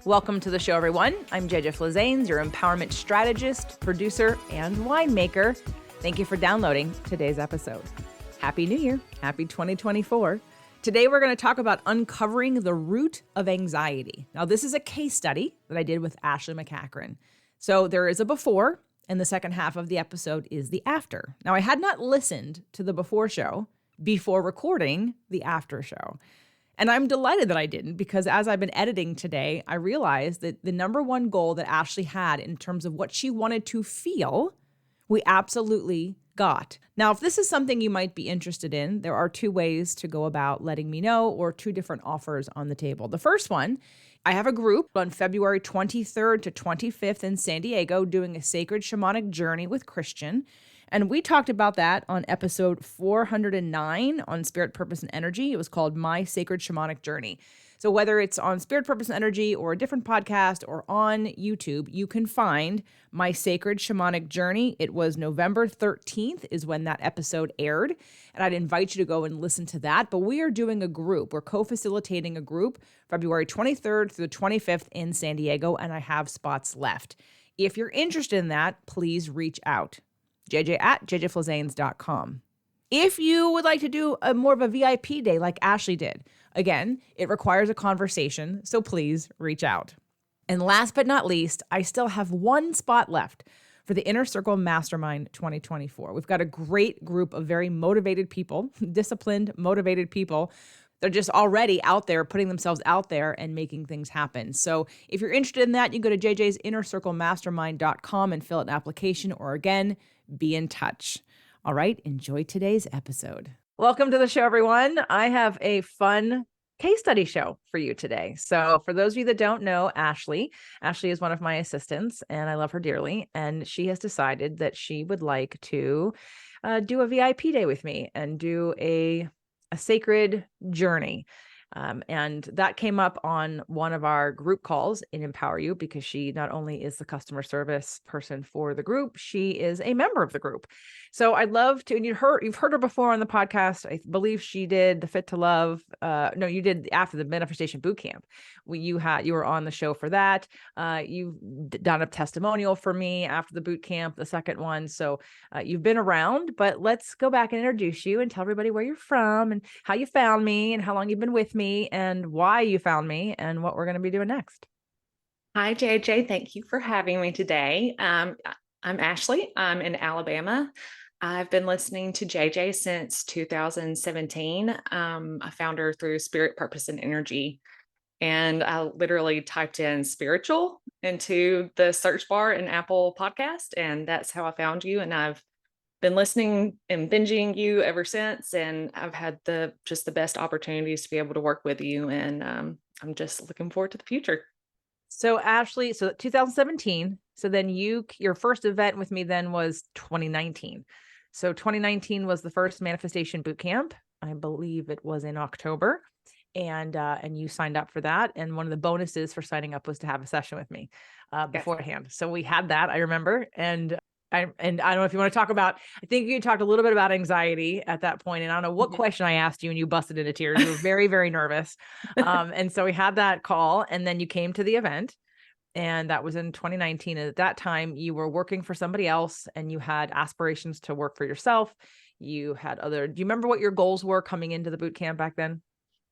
Welcome to the show, everyone. I'm JJ Flazanes, your empowerment strategist, producer, and winemaker. Thank you for downloading today's episode. Happy New Year. Happy 2024. Today, we're going to talk about uncovering the root of anxiety. Now, this is a case study that I did with Ashley McCachran. So there is a before, and the second half of the episode is the after. Now, I had not listened to the before show before recording the after show. And I'm delighted that I didn't, because as I've been editing today, I realized that the number one goal that Ashley had in terms of what she wanted to feel, we absolutely got. Now, if this is something you might be interested in, there are two ways to go about letting me know, or two different offers on the table. The first one, I have a group on February 23rd to 25th in San Diego doing a Sacred Shamanic Journey with Christian. And we talked about that on episode 409 on Spirit, Purpose, and Energy. It was called My Sacred Shamanic Journey. So whether it's on Spirit, Purpose, and Energy or a different podcast or on YouTube, you can find My Sacred Shamanic Journey. It was November 13th is when that episode aired. And I'd invite you to go and listen to that. But we are doing a group. We're co-facilitating a group February 23rd through the 25th in San Diego, and I have spots left. If you're interested in that, please reach out. jj@jjflazanes.com. If you would like to do more of a VIP day like Ashley did, again, it requires a conversation, so please reach out. And last but not least, I still have one spot left for the Inner Circle Mastermind 2024. We've got a great group of very motivated people, disciplined, motivated people. They're just already out there, putting themselves out there and making things happen. So if you're interested in that, you can go to jj'sinnercirclemastermind.com and fill out an application, or again, be in touch. All right, enjoy today's episode. Welcome to the show, everyone. I have a fun case study show for you today. So for those of you that don't know Ashley is one of my assistants, and I love her dearly. And she has decided that she would like to do a VIP day with me and do a sacred journey. And that came up on one of our group calls in Empower You, because she not only is the customer service person for the group, she is a member of the group. So I'd love to, and you've heard her before on the podcast. I believe she did the Fit to Love. No, you did after the Manifestation Bootcamp. You were on the show for that. You've done a testimonial for me after the bootcamp, the second one. So you've been around, but let's go back and introduce you and tell everybody where you're from and how you found me and how long you've been with me and why you found me and what we're going to be doing next. Hi, JJ. Thank you for having me today. I'm Ashley. I'm in Alabama. I've been listening to JJ since 2017. I found her through Spirit, Purpose, and Energy. And I literally typed in spiritual into the search bar in Apple Podcast. And that's how I found you. And I've been listening and binging you ever since. And I've had the best opportunities to be able to work with you. And I'm just looking forward to the future. So Ashley, 2017. So then your first event with me then was 2019. So 2019 was the first Manifestation Bootcamp. I believe it was in October. And you signed up for that. And one of the bonuses for signing up was to have a session with me beforehand. So we had that, I remember. And I don't know if you want to talk about, I think you talked a little bit about anxiety at that point. And I don't know what question I asked you and you busted into tears. You were very, very nervous. And so we had that call, and then you came to the event, and that was in 2019. And at that time you were working for somebody else and you had aspirations to work for yourself. You had do you remember what your goals were coming into the boot camp back then?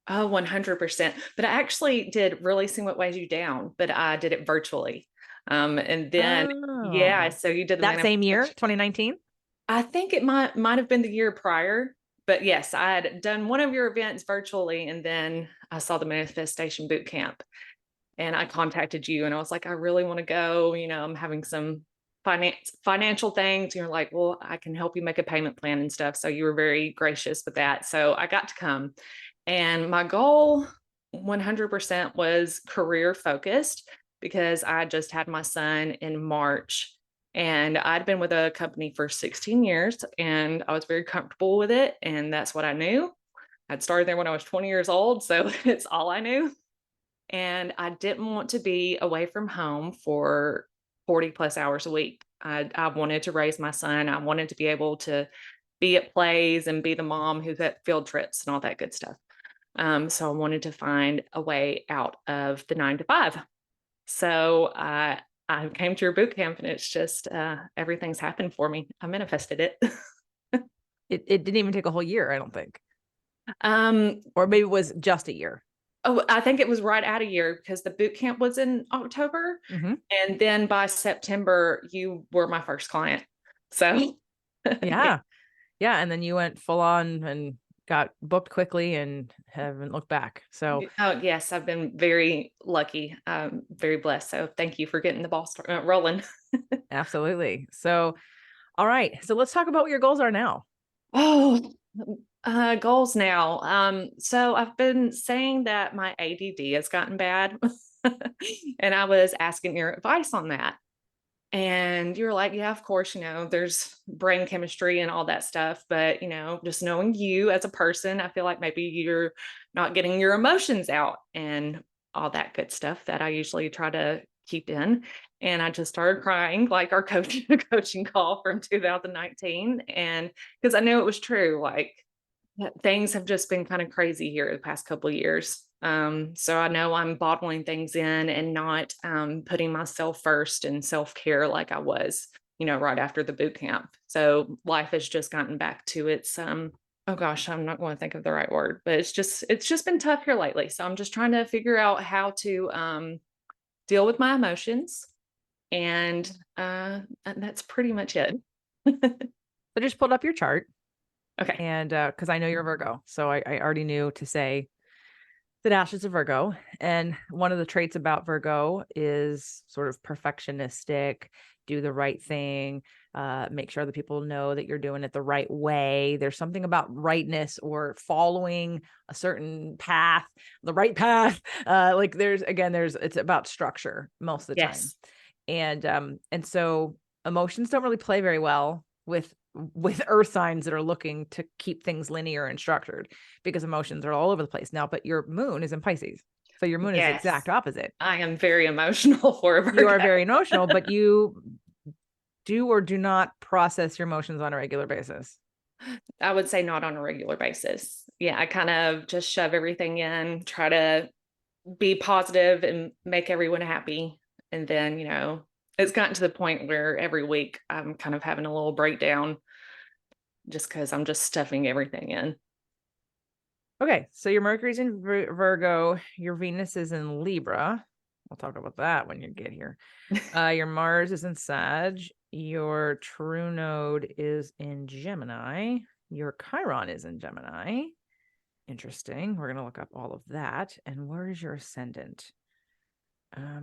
Oh, 100%. But I actually did Releasing What Weighs You Down, but I did it virtually. And then, so you did that same year, 2019? I think it might have been the year prior, but yes, I had done one of your events virtually, and then I saw the Manifestation Bootcamp, and I contacted you, and I was like, I really want to go. I'm having some financial things. And you're like, well, I can help you make a payment plan and stuff. So you were very gracious with that. So I got to come, and my goal 100% was career focused, because I just had my son in March, and I'd been with a company for 16 years and I was very comfortable with it. And that's what I knew. I'd started there when I was 20 years old. So it's all I knew. And I didn't want to be away from home for 40 plus hours a week. I wanted to raise my son. I wanted to be able to be at plays and be the mom who's at field trips and all that good stuff. So I wanted to find a way out of the 9 to 5. So I came to your boot camp, and it's just everything's happened for me. I manifested it. It didn't even take a whole year, I don't think. um, Or maybe it was just a year. oh, I think it was right out a year because the boot camp was in October, Mm-hmm. and then by September you were my first client. So yeah. Yeah. Yeah. And then you went full on and got booked quickly and haven't looked back. So Oh yes, I've been very lucky, very blessed. So thank you for getting the ball rolling. absolutely. So, all right. So let's talk about what your goals are now. Oh, goals now. So I've been saying that my ADD has gotten bad, and I was asking your advice on that. And you were like, yeah, of course, there's brain chemistry and all that stuff. But, just knowing you as a person, I feel like maybe you're not getting your emotions out and all that good stuff that I usually try to keep in. And I just started crying like our coaching call from 2019. And because I knew it was true, like things have just been kind of crazy here the past couple of years. So I know I'm bottling things in and not putting myself first and self-care like I was, right after the boot camp. So life has just gotten back to its oh gosh, I'm not going to think of the right word, but it's just been tough here lately. So I'm just trying to figure out how to deal with my emotions, and that's pretty much it. I just pulled up your chart Okay. and because I know you're a Virgo. So I already knew to say that Ash is a Virgo. And one of the traits about Virgo is sort of perfectionistic, do the right thing, make sure that people know that you're doing it the right way. There's something about rightness or following a certain path, the right path. Like it's about structure most of the time. Yes. And so emotions don't really play very well with earth signs that are looking to keep things linear and structured because emotions are all over the place now. But your moon is in Pisces. So your moon is the Yes. exact opposite. I am very emotional for a You are Virgo. very emotional, but you do or do not process your emotions on a regular basis. I would say not on a regular basis. Yeah, I kind of just shove everything in, try to be positive and make everyone happy. And then, it's gotten to the point where every week I'm kind of having a little breakdown just because I'm just stuffing everything in. Okay, so your Mercury's in Virgo, your Venus is in Libra. We'll talk about that when you get here. Your Mars is in Sag, your true node is in Gemini, your Chiron is in Gemini. Interesting. We're going to look up all of that. And where is your ascendant?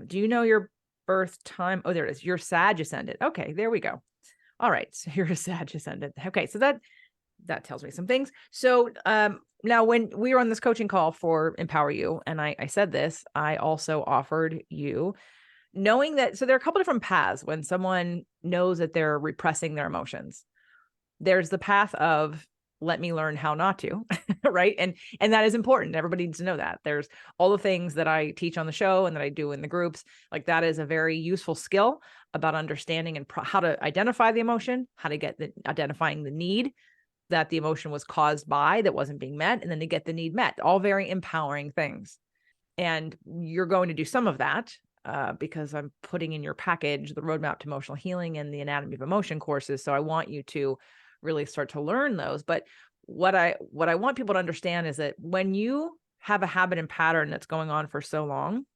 Do you know your birth time? Oh, there it is. Your Sag ascendant. Okay, there we go. All right, so you're a Sag ascendant. Okay, so that tells me some things. So now when we were on this coaching call for Empower You, and I said this, I also offered you knowing that, so there are a couple different paths when someone knows that they're repressing their emotions. There's the path of let me learn how not to, right? And that is important. Everybody needs to know that. There's all the things that I teach on the show and that I do in the groups. Like that is a very useful skill about understanding and how to identify the emotion, how to get identifying the need that the emotion was caused by that wasn't being met, and then to get the need met. All very empowering things. And you're going to do some of that because I'm putting in your package the roadmap to emotional healing and the anatomy of emotion courses. So I want you to really start to learn those. But what I want people to understand is that when you have a habit and pattern that's going on for so long,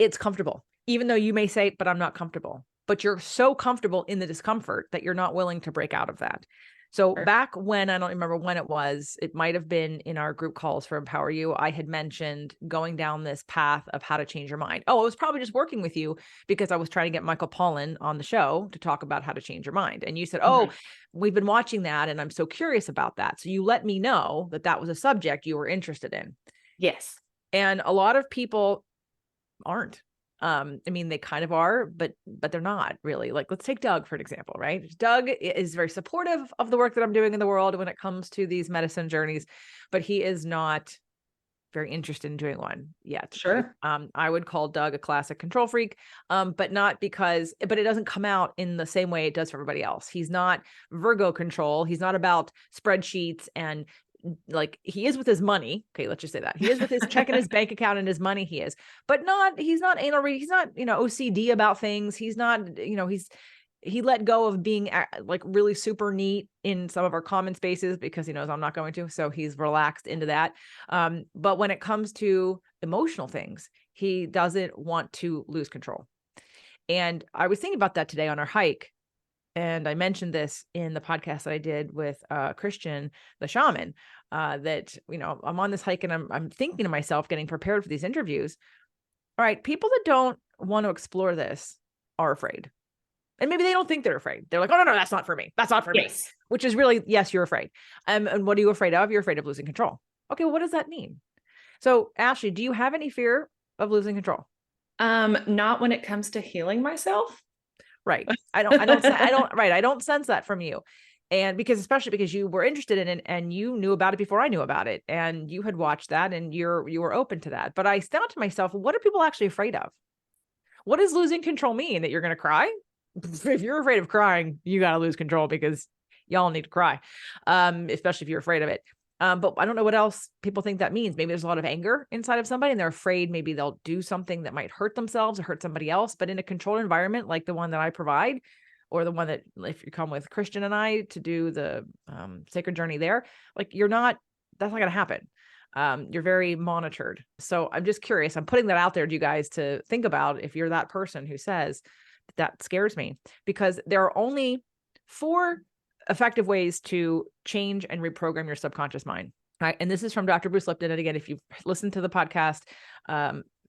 it's comfortable, even though you may say, but I'm not comfortable. But you're so comfortable in the discomfort that you're not willing to break out of that. So Sure. back when, I don't remember when it was, it might have been in our group calls for Empower You, I had mentioned going down this path of how to change your mind. Oh, I was probably just working with you because I was trying to get Michael Pollan on the show to talk about how to change your mind. And you said, oh, we've been watching that and I'm so curious about that. So you let me know that that was a subject you were interested in. Yes. And a lot of people aren't. I mean, they kind of are, but they're not really. Like, let's take Doug for an example, right? Doug is very supportive of the work that I'm doing in the world when it comes to these medicine journeys, but he is not very interested in doing one yet. Sure. I would call Doug a classic control freak, but not because, but it doesn't come out in the same way it does for everybody else. He's not Virgo control. He's not about spreadsheets and like he is with his money. Okay, let's just say that he is with his checking his bank account and his money. He is, but he's not anal reading. He's not, OCD about things. He's not, he let go of being like really super neat in some of our common spaces because he knows I'm not going to. So he's relaxed into that. But when it comes to emotional things, he doesn't want to lose control. And I was thinking about that today on our hike. And I mentioned this in the podcast that I did with Christian, the shaman, that, I'm on this hike and I'm thinking to myself, getting prepared for these interviews. All right, people that don't want to explore this are afraid. And maybe they don't think they're afraid. They're like, oh, no, that's not for me. That's not for me. Which is really, yes, you're afraid. And what are you afraid of? You're afraid of losing control. Okay, well, what does that mean? So Ashley, do you have any fear of losing control? Not when it comes to healing myself. Right. I don't sense that from you. And especially because you were interested in it and you knew about it before I knew about it and you had watched that and you were open to that. But I thought to myself, what are people actually afraid of? What does losing control mean? That you're going to cry? If you're afraid of crying, you got to lose control because y'all need to cry. Especially if you're afraid of it. But I don't know what else people think that means. Maybe there's a lot of anger inside of somebody and they're afraid maybe they'll do something that might hurt themselves or hurt somebody else. But in a controlled environment like the one that I provide, or the one that if you come with Christian and I to do the Sacred Journey there, like that's not going to happen. You're very monitored. So I'm just curious. I'm putting that out there to you guys to think about if you're that person who says that scares me, because there are only 4 effective ways to change and reprogram your subconscious mind. Right. And this is from Dr. Bruce Lipton. And again, if you've listened to the podcast,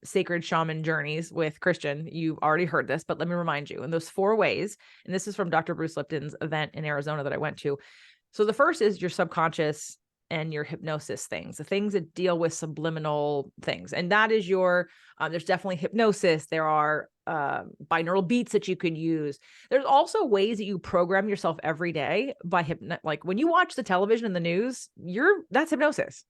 Sacred Shaman Journeys with Christian, you've already heard this, but let me remind you. And those 4 ways, and this is from Dr. Bruce Lipton's event in Arizona that I went to. So the first is your subconscious and your hypnosis things, the things that deal with subliminal things. And that is there's definitely hypnosis. There are binaural beats that you could use. There's also ways that you program yourself every day by like when you watch the television and the news, that's hypnosis.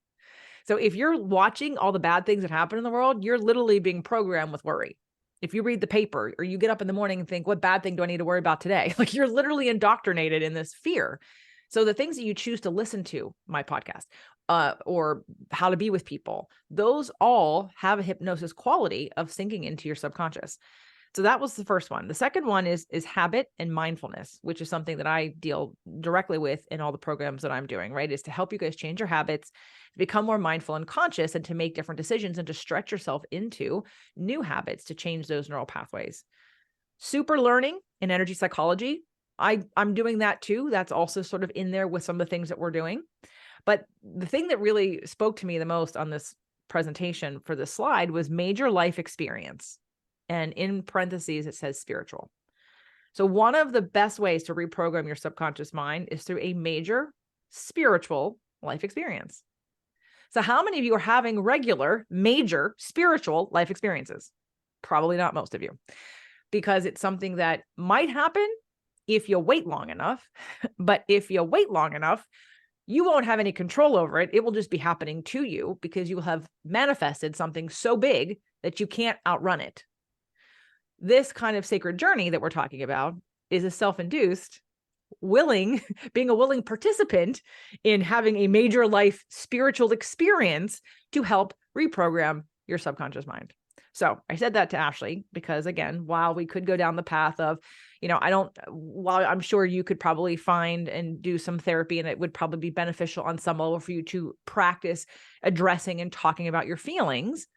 So if you're watching all the bad things that happen in the world, you're literally being programmed with worry. If you read the paper or you get up in the morning and think, what bad thing do I need to worry about today? Like you're literally indoctrinated in this fear. So the things that you choose to listen to, my podcast, or how to be with people, those all have a hypnosis quality of sinking into your subconscious. So that was the first one. The second one is habit and mindfulness, which is something that I deal directly with in all the programs that I'm doing, right? Is to help you guys change your habits, to become more mindful and conscious, and to make different decisions and to stretch yourself into new habits to change those neural pathways. Super learning in energy psychology. I'm doing that too. That's also sort of in there with some of the things that we're doing. But the thing that really spoke to me the most on this presentation for this slide was major life experience. And in parentheses, it says spiritual. So one of the best ways to reprogram your subconscious mind is through a major spiritual life experience. So how many of you are having regular, major spiritual life experiences? Probably not most of you, because it's something that might happen if you wait long enough. But if you wait long enough, you won't have any control over it. It will just be happening to you because you will have manifested something so big that you can't outrun it. This kind of sacred journey that we're talking about is a self-induced, being a willing participant in having a major life spiritual experience to help reprogram your subconscious mind. So I said that to Ashley because, again, while we could go down the path of, while I'm sure you could probably find and do some therapy and it would probably be beneficial on some level for you to practice addressing and talking about your feelings,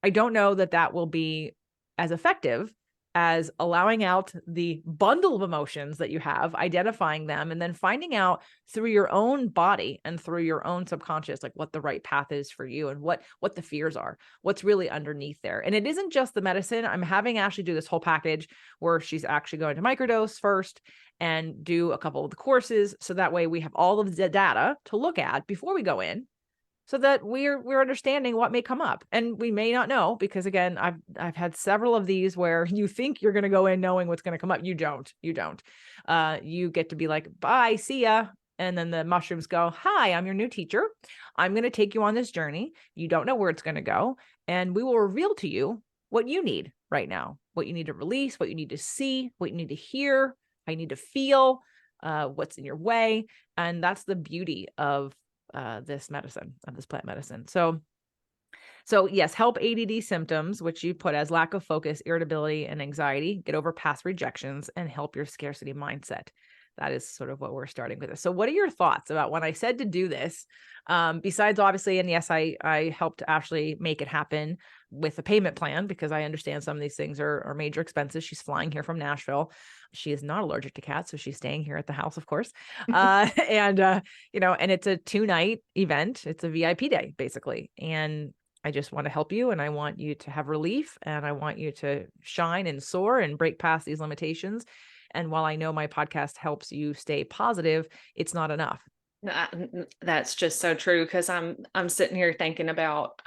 I don't know that will be as effective as allowing out the bundle of emotions that you have, identifying them, and then finding out through your own body and through your own subconscious, like what the right path is for you and what the fears are, what's really underneath there. And it isn't just the medicine. I'm having Ashley do this whole package where she's actually going to microdose first and do a couple of the courses. So that way we have all of the data to look at before we go in, so that we're understanding what may come up. And we may not know, because again, I've had several of these where you think you're going to go in knowing what's going to come up. You don't. You get to be like, bye, see ya. And then the mushrooms go, hi, I'm your new teacher. I'm going to take you on this journey. You don't know where it's going to go. And we will reveal to you what you need right now, what you need to release, what you need to see, what you need to hear, how you need to feel, what's in your way. And that's the beauty of this medicine, of this plant medicine. So yes, help ADD symptoms, which you put as lack of focus, irritability, and anxiety, get over past rejections, and help your scarcity mindset. That is sort of what we're starting with. So what are your thoughts about when I said to do this? Besides obviously, and yes, I helped actually make it happen with a payment plan, because I understand some of these things are major expenses. She's flying here from Nashville. She is not allergic to cats, so she's staying here at the house, of course. And and it's a 2-night event. It's a VIP day, basically. And I just want to help you, and I want you to have relief, and I want you to shine and soar and break past these limitations. And while I know my podcast helps you stay positive, it's not enough. That's just so true. Cause I'm sitting here thinking about,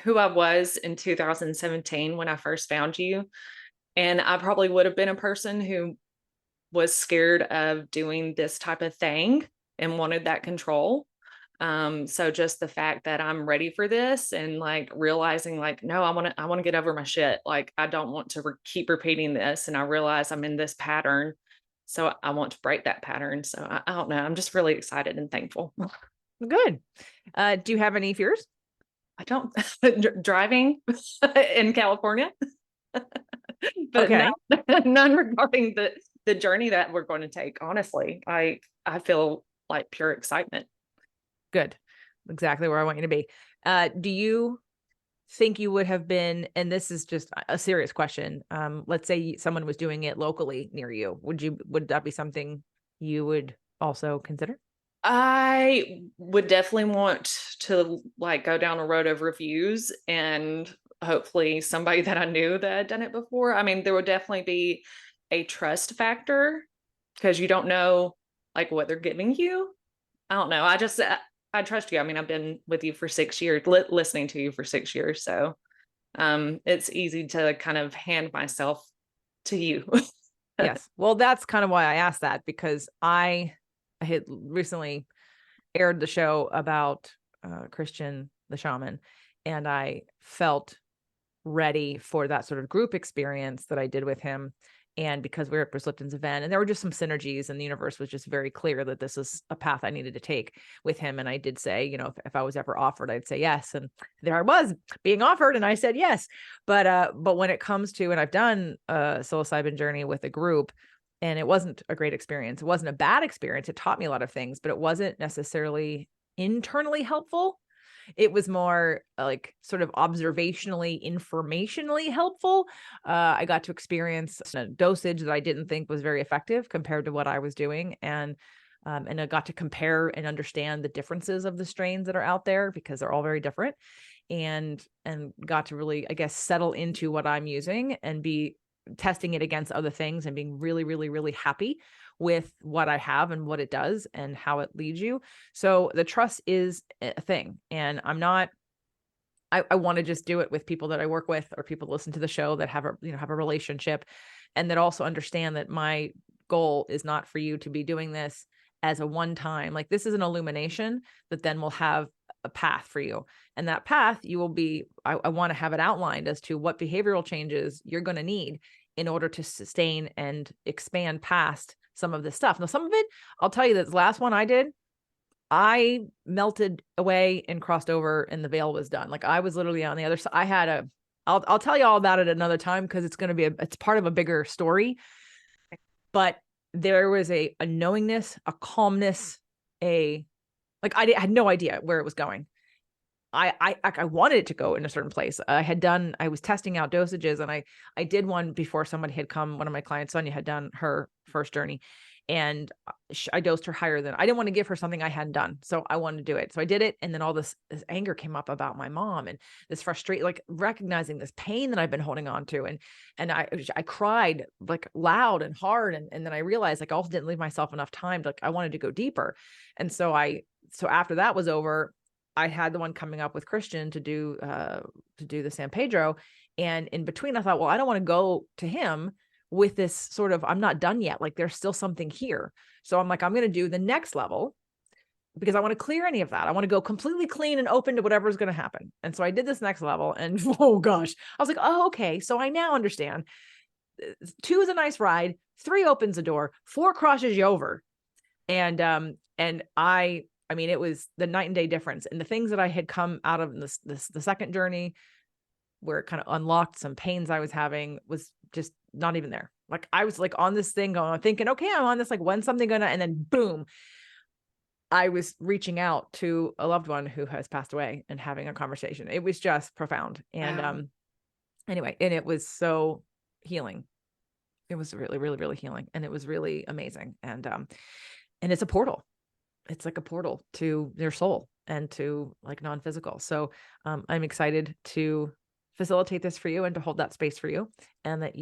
who I was in 2017 when I first found you. And I probably would have been a person who was scared of doing this type of thing and wanted that control. So just the fact that I'm ready for this, and like realizing like, no, I want to get over my shit. Like, I don't want to keep repeating this. And I realize I'm in this pattern. So I want to break that pattern. So I don't know. I'm just really excited and thankful. Good. Do you have any fears? I don't driving in California, but Okay. none regarding the journey that we're going to take. Honestly, I feel like pure excitement. Good. Exactly where I want you to be. Do you think you would have been, and this is just a serious question. Let's say someone was doing it locally near you. Would that be something you would also consider? I would definitely want to like go down a road of reviews, and hopefully somebody that I knew that had done it before. I mean, there would definitely be a trust factor, because you don't know like what they're giving you. I don't know. I trust you. I mean, I've been with you for 6 years, listening to you for 6 years. So it's easy to kind of hand myself to you. Yes. Well, that's kind of why I asked that, because I had recently aired the show about Christian the shaman, and I felt ready for that sort of group experience that I did with him. And because we were at Bruce Lipton's event, and there were just some synergies, and the universe was just very clear that this is a path I needed to take with him. And I did say, if I was ever offered, I'd say yes. And there I was being offered, and I said yes. But when it comes to, and I've done a psilocybin journey with a group, and it wasn't a great experience. It wasn't a bad experience. It taught me a lot of things, but it wasn't necessarily internally helpful. It was more like sort of observationally, informationally helpful. I got to experience a dosage that I didn't think was very effective compared to what I was doing. And I got to compare and understand the differences of the strains that are out there, because they're all very different, and got to really, I guess, settle into what I'm using and be testing it against other things, and being really, really, really happy with what I have and what it does and how it leads you. So the trust is a thing. And I want to just do it with people that I work with, or people listen to the show that have a relationship, and that also understand that my goal is not for you to be doing this as a one time. Like, this is an illumination that then will have a path for you. And that path, you will be, I want to have it outlined as to what behavioral changes you're going to need in order to sustain and expand past some of this stuff. Now, some of it, I'll tell you, that the last one I did, I melted away and crossed over, and the veil was done. Like, I was literally on the other side. I'll tell you all about it another time, because it's going to be it's part of a bigger story. But there was a knowingness, a calmness, I had no idea where it was going. I wanted it to go in a certain place. I was testing out dosages, and I did one before somebody had come. One of my clients, Sonia, had done her first journey, and I dosed her higher than I didn't want to give her something I hadn't done. So I wanted to do it. So I did it. And then all this anger came up about my mom, and this frustration, like recognizing this pain that I've been holding on to. And I cried like loud and hard. And then I realized, like, I also didn't leave myself enough time. Like, I wanted to go deeper. And so after that was over, I had the one coming up with Christian to do the San Pedro. And in between, I thought, well, I don't want to go to him with this sort of, I'm not done yet. Like, there's still something here. So I'm like, I'm going to do the next level, because I want to clear any of that. I want to go completely clean and open to whatever's going to happen. And so I did this next level, and oh gosh, I was like, oh, okay. So I now understand. 2 is a nice ride. 3 opens the door. 4 crosses you over. And I I mean, it was the night and day difference. And the things that I had come out of the second journey, where it kind of unlocked some pains I was having, was just not even there. Like I was like on this thing going, thinking, okay, I'm on this, like when's something gonna, and then boom, I was reaching out to a loved one who has passed away and having a conversation. It was just profound. And Wow. anyway, and it was so healing. It was really, really, really healing. And it was really amazing. And it's a portal. It's like a portal to their soul and to like non-physical. So I'm excited to facilitate this for you and to hold that space for you. And that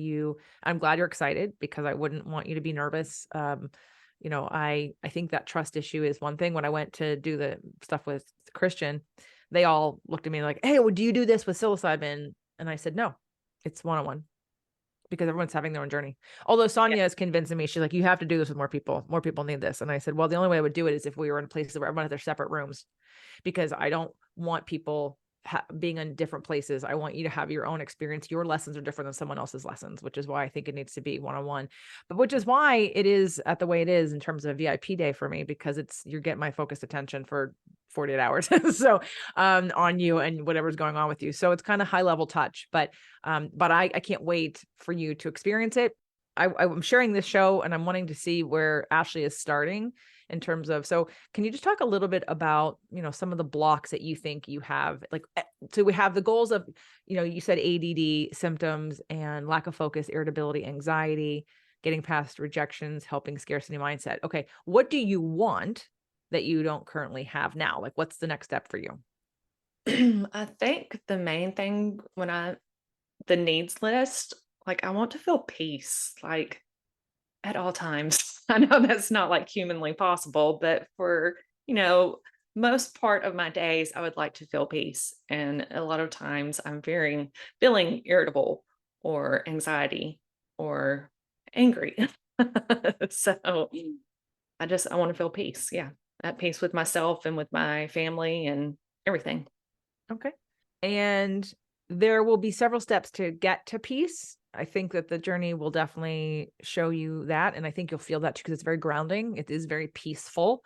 I'm glad you're excited, because I wouldn't want you to be nervous. I think that trust issue is one thing. When I went to do the stuff with Christian, they all looked at me like, hey, well, do you do this with psilocybin? And I said, no, it's one-on-one, because everyone's having their own journey. Although Sonia is convincing me, she's like, you have to do this with more people. More people need this. And I said, well, the only way I would do it is if we were in places where everyone had their separate rooms, because I don't want people being in different places. I want you to have your own experience. Your lessons are different than someone else's lessons, which is why I think it needs to be one-on-one, but which is why it is at the way it is in terms of VIP day for me, because you're getting my focused attention for 48 hours. So, on you and whatever's going on with you. So it's kind of high level touch, but I can't wait for you to experience it. I'm sharing this show and I'm wanting to see where Ashley is starting in terms of, so can you just talk a little bit about, some of the blocks that you think you have? Like, so we have the goals of, you said ADD symptoms and lack of focus, irritability, anxiety, getting past rejections, helping scarcity mindset. Okay. What do you want that you don't currently have now? Like, what's the next step for you? I think the main thing the needs list, like I want to feel peace, like at all times. I know that's not like humanly possible, but for, most part of my days, I would like to feel peace. And a lot of times I'm feeling irritable or anxiety or angry. So I want to feel peace. Yeah. At peace with myself and with my family and everything. Okay. And there will be several steps to get to peace. I think that the journey will definitely show you that. And I think you'll feel that too, because it's very grounding. It is very peaceful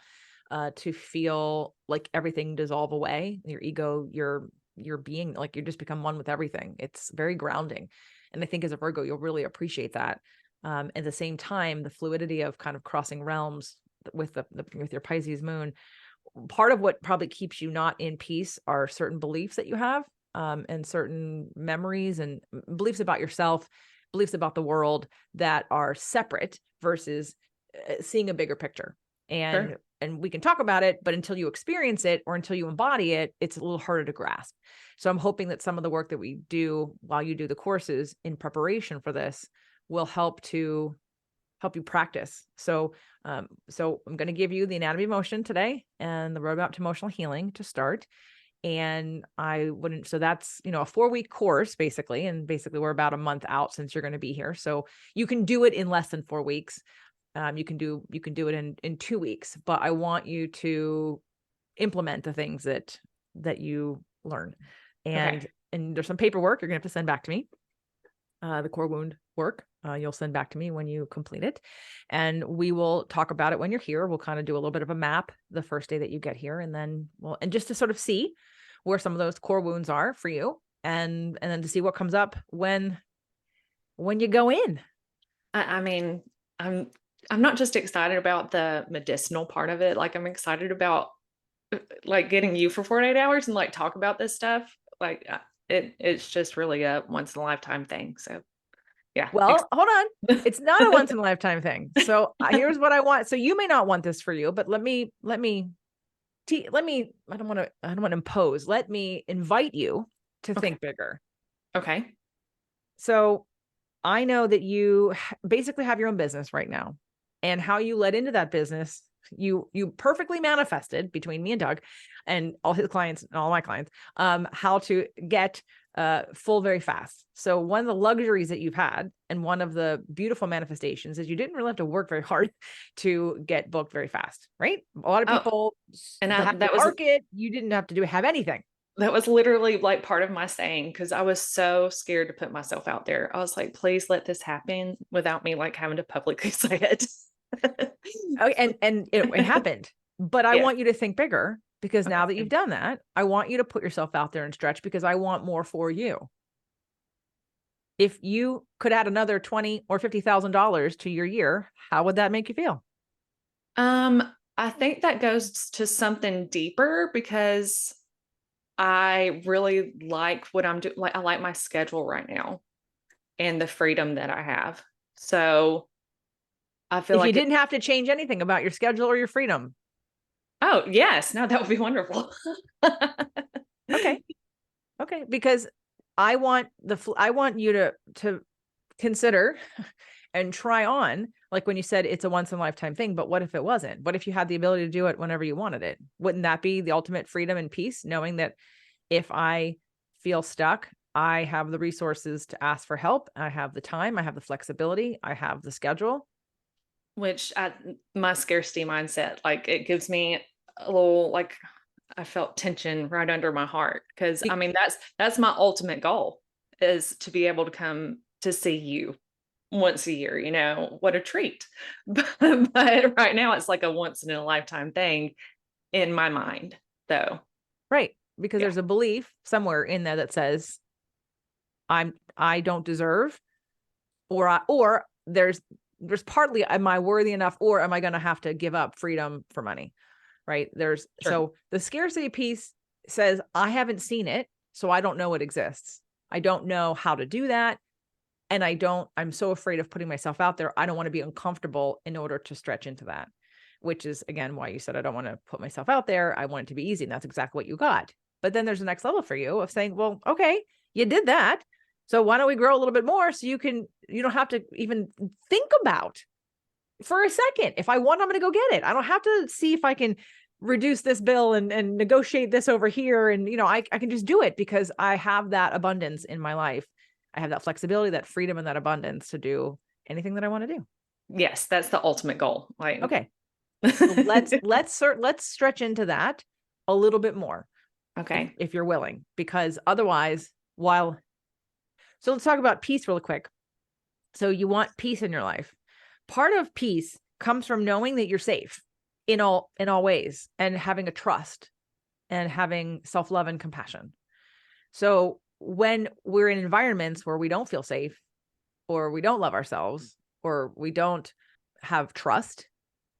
to feel like everything dissolve away. Your ego, your being, like you just become one with everything. It's very grounding. And I think as a Virgo, you'll really appreciate that. At the same time, the fluidity of kind of crossing realms with with your Pisces moon, part of what probably keeps you not in peace are certain beliefs that you have, and certain memories and beliefs about yourself, beliefs about the world that are separate versus seeing a bigger picture. And Sure. and we can talk about it, but until you experience it or until you embody it, it's a little harder to grasp. So I'm hoping that some of the work that we do while you do the courses in preparation for this will help you practice. So I'm going to give you the anatomy of motion today and the roadmap to emotional healing to start. And so that's, a 4-week course basically. And basically we're about a month out since you're going to be here. So you can do it in less than 4 weeks. You can do it in 2 weeks, but I want you to implement the things that you learn. And, Okay. and there's some paperwork you're going to have to send back to me. The core wound work, you'll send back to me when you complete it. And we will talk about it when you're here. We'll kind of do a little bit of a map the first day that you get here. And then and just to sort of see where some of those core wounds are for you. And then to see what comes up when you go in. I mean, I'm not just excited about the medicinal part of it. Like I'm excited about like getting you for 48 hours and like talk about this stuff. Like it's just really a once in a lifetime thing. So yeah. Well, hold on. It's not a once in a lifetime thing. So here's what I want. So you may not want this for you, but let me, I don't want to impose. Let me invite you to Okay. think bigger. Okay. So I know that you basically have your own business right now, and how you led into that business, you perfectly manifested between me and Doug and all his clients and all my clients, how to get full very fast. So one of the luxuries that you've had and one of the beautiful manifestations is you didn't really have to work very hard to get booked very fast, right? A lot of Oh, people and have to market. You didn't have to have anything. that was literally like part of my saying because I was so scared to put myself out there. I was like, please let this happen without me like having to publicly say it. Oh, and it happened. But I Yes. want you to think bigger, because now that Okay. you've done that, I want you to put yourself out there and stretch, because I want more for you. If you could add another $20,000 or $50,000 to your year, how would that make you feel? I think that goes to something deeper because I really like what I'm doing. Like, I like my schedule right now and the freedom that I have. So I feel If you like didn't have to change anything about your schedule or your freedom. oh, yes, no, that would be wonderful. Okay. Okay. Because I want you to consider and try on, like when you said it's a once in a lifetime thing, but what if it wasn't? What if you had the ability to do it whenever you wanted it? Wouldn't that be the ultimate freedom and peace, knowing that if I feel stuck, I have the resources to ask for help. I have the time, I have the flexibility, I have the schedule. Which my scarcity mindset, like it gives me a little, like I felt tension right under my heart. Cause I Be- mean, that's my ultimate goal, is to be able to come to see you once a year. What a treat. But right now it's like a once in a lifetime thing in my mind, though. right. Because Yeah, there's a belief somewhere in there that says I don't deserve, or there's partly, am I worthy enough, or am I going to have to give up freedom for money? Right. sure. So the scarcity piece says, I haven't seen it, so I don't know it exists. I don't know how to do that. And I'm so afraid of putting myself out there. I don't want to be uncomfortable in order to stretch into that, which is again why you said, I don't want to put myself out there. I want it to be easy. And that's exactly what you got. But then there's the next level for you of saying, well, okay, you did that. So why don't we grow a little bit more so you don't have to even think about for a second. If I want, I'm going to go get it. I don't have to see if I can reduce this bill and negotiate this over here. And, I can just do it because I have that abundance in my life. I have that flexibility, that freedom, and that abundance to do anything that I want to do. Yes, that's the ultimate goal. Like, Okay. So let's stretch into that a little bit more okay. if you're willing, because otherwise, so let's talk about peace real quick. So you want peace in your life. Part of peace comes from knowing that you're safe in all ways, and having a trust and having self-love and compassion. So when we're in environments where we don't feel safe, or we don't love ourselves, or we don't have trust,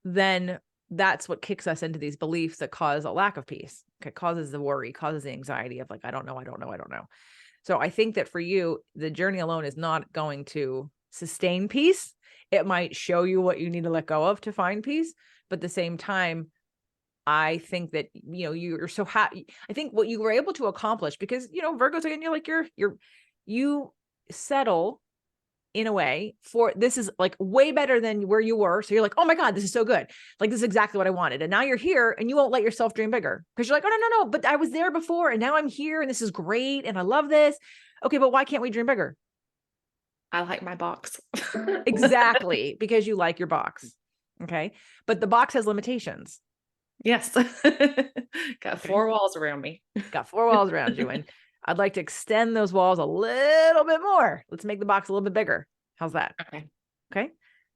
then that's what kicks us into these beliefs that cause a lack of peace. It causes the worry, causes the anxiety of like, I don't know, I don't know, I don't know. So I think that for you, the journey alone is not going to sustain peace. It might show you what you need to let go of to find peace. But at the same time, I think that, you're so happy. I think what you were able to accomplish, because, Virgo's again, you settle in a way for, this is like way better than where you were. So you're like, oh my God, this is so good. Like, this is exactly what I wanted. And now you're here and you won't let yourself dream bigger because you're like, oh, no, but I was there before and now I'm here and this is great. And I love this. Okay. But why can't we dream bigger? I like my box. Exactly. Because you like your box. Okay. But the box has limitations. Yes. Got 4 walls around me. Got 4 walls around you. And I'd like to extend those walls a little bit more. Let's make the box a little bit bigger. How's that? Okay. Okay.